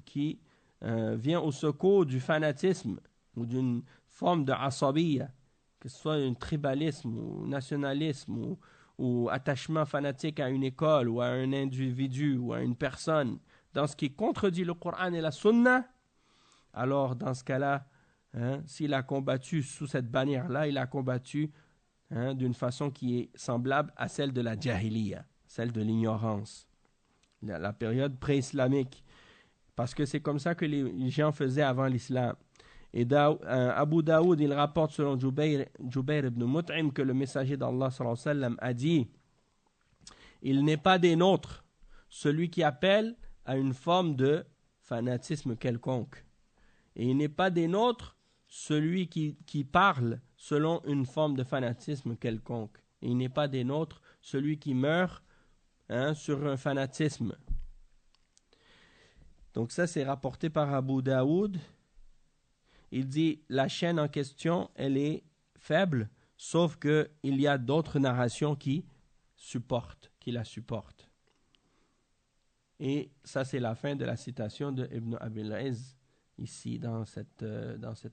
qui vient au secours du fanatisme ou d'une forme de asabiya, que ce soit un tribalisme ou nationalisme ou attachement fanatique à une école ou à un individu ou à une personne, dans ce qui contredit le Coran et la Sunna, alors dans ce cas-là, s'il a combattu sous cette bannière-là, il a combattu d'une façon qui est semblable à celle de la jahiliya, celle de l'ignorance, la période pré-islamique, parce que c'est comme ça que les gens faisaient avant l'islam. Et Abu Daoud, il rapporte selon Jubayr ibn Mut'im que le messager d'Allah sallallahu alayhi wa sallam a dit: il n'est pas des nôtres celui qui appelle à une forme de fanatisme quelconque, et il n'est pas des nôtres celui qui parle selon une forme de fanatisme quelconque, et il n'est pas des nôtres celui qui meurt sur un fanatisme. Donc ça, c'est rapporté par Abu Daoud. Il dit la chaîne en question, elle est faible, sauf qu'il y a d'autres narrations qui la supportent. Et ça, c'est la fin de la citation de Ibn Abil Izz ici dans cette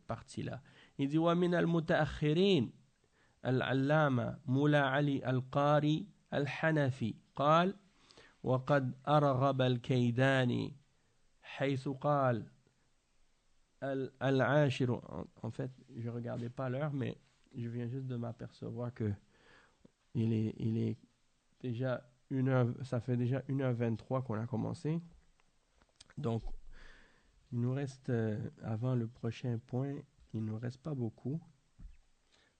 partie-là. Il dit wa min al-mutaakhirin al-allama Mula Ali al-Qari al-Hanafi قال وقد أرغب الكيداني حيث قال العاشر. En fait, je regardais pas l'heure, mais je viens juste de m'apercevoir que il est déjà ça fait déjà 1h23 qu'on a commencé. Donc il nous reste avant le prochain point, il nous reste pas beaucoup.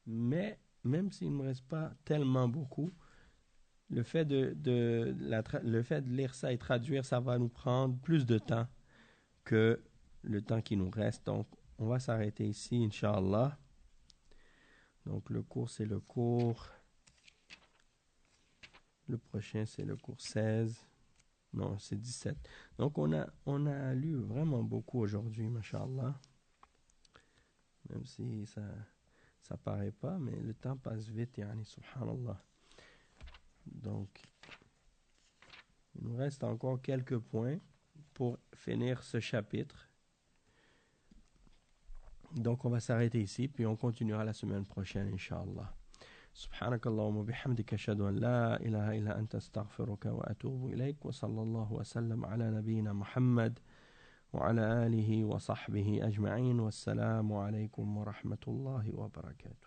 Mais même s'il ne me reste pas tellement beaucoup, le fait de lire ça et traduire, ça va nous prendre plus de temps que le temps qui nous reste. Donc, on va s'arrêter ici, Inch'Allah. Donc, le cours, c'est le cours. Le prochain, c'est le cours 16. Non, c'est 17. Donc, on a lu vraiment beaucoup aujourd'hui, Masha'Allah. Même si ça paraît pas, mais le temps passe vite, yani, subhanallah. Donc, il nous reste encore quelques points. pour finir ce chapitre. Donc on va s'arrêter ici, puis on continuera la semaine prochaine, Inch'Allah. سبحانك اللهم وبحمدك أشهد أن لا إله إلا أنت أستغفرك وأتوب إليك وصلى الله وسلم على نبينا محمد وعلى آله وصحبه أجمعين والسلام عليكم ورحمة الله وبركاته.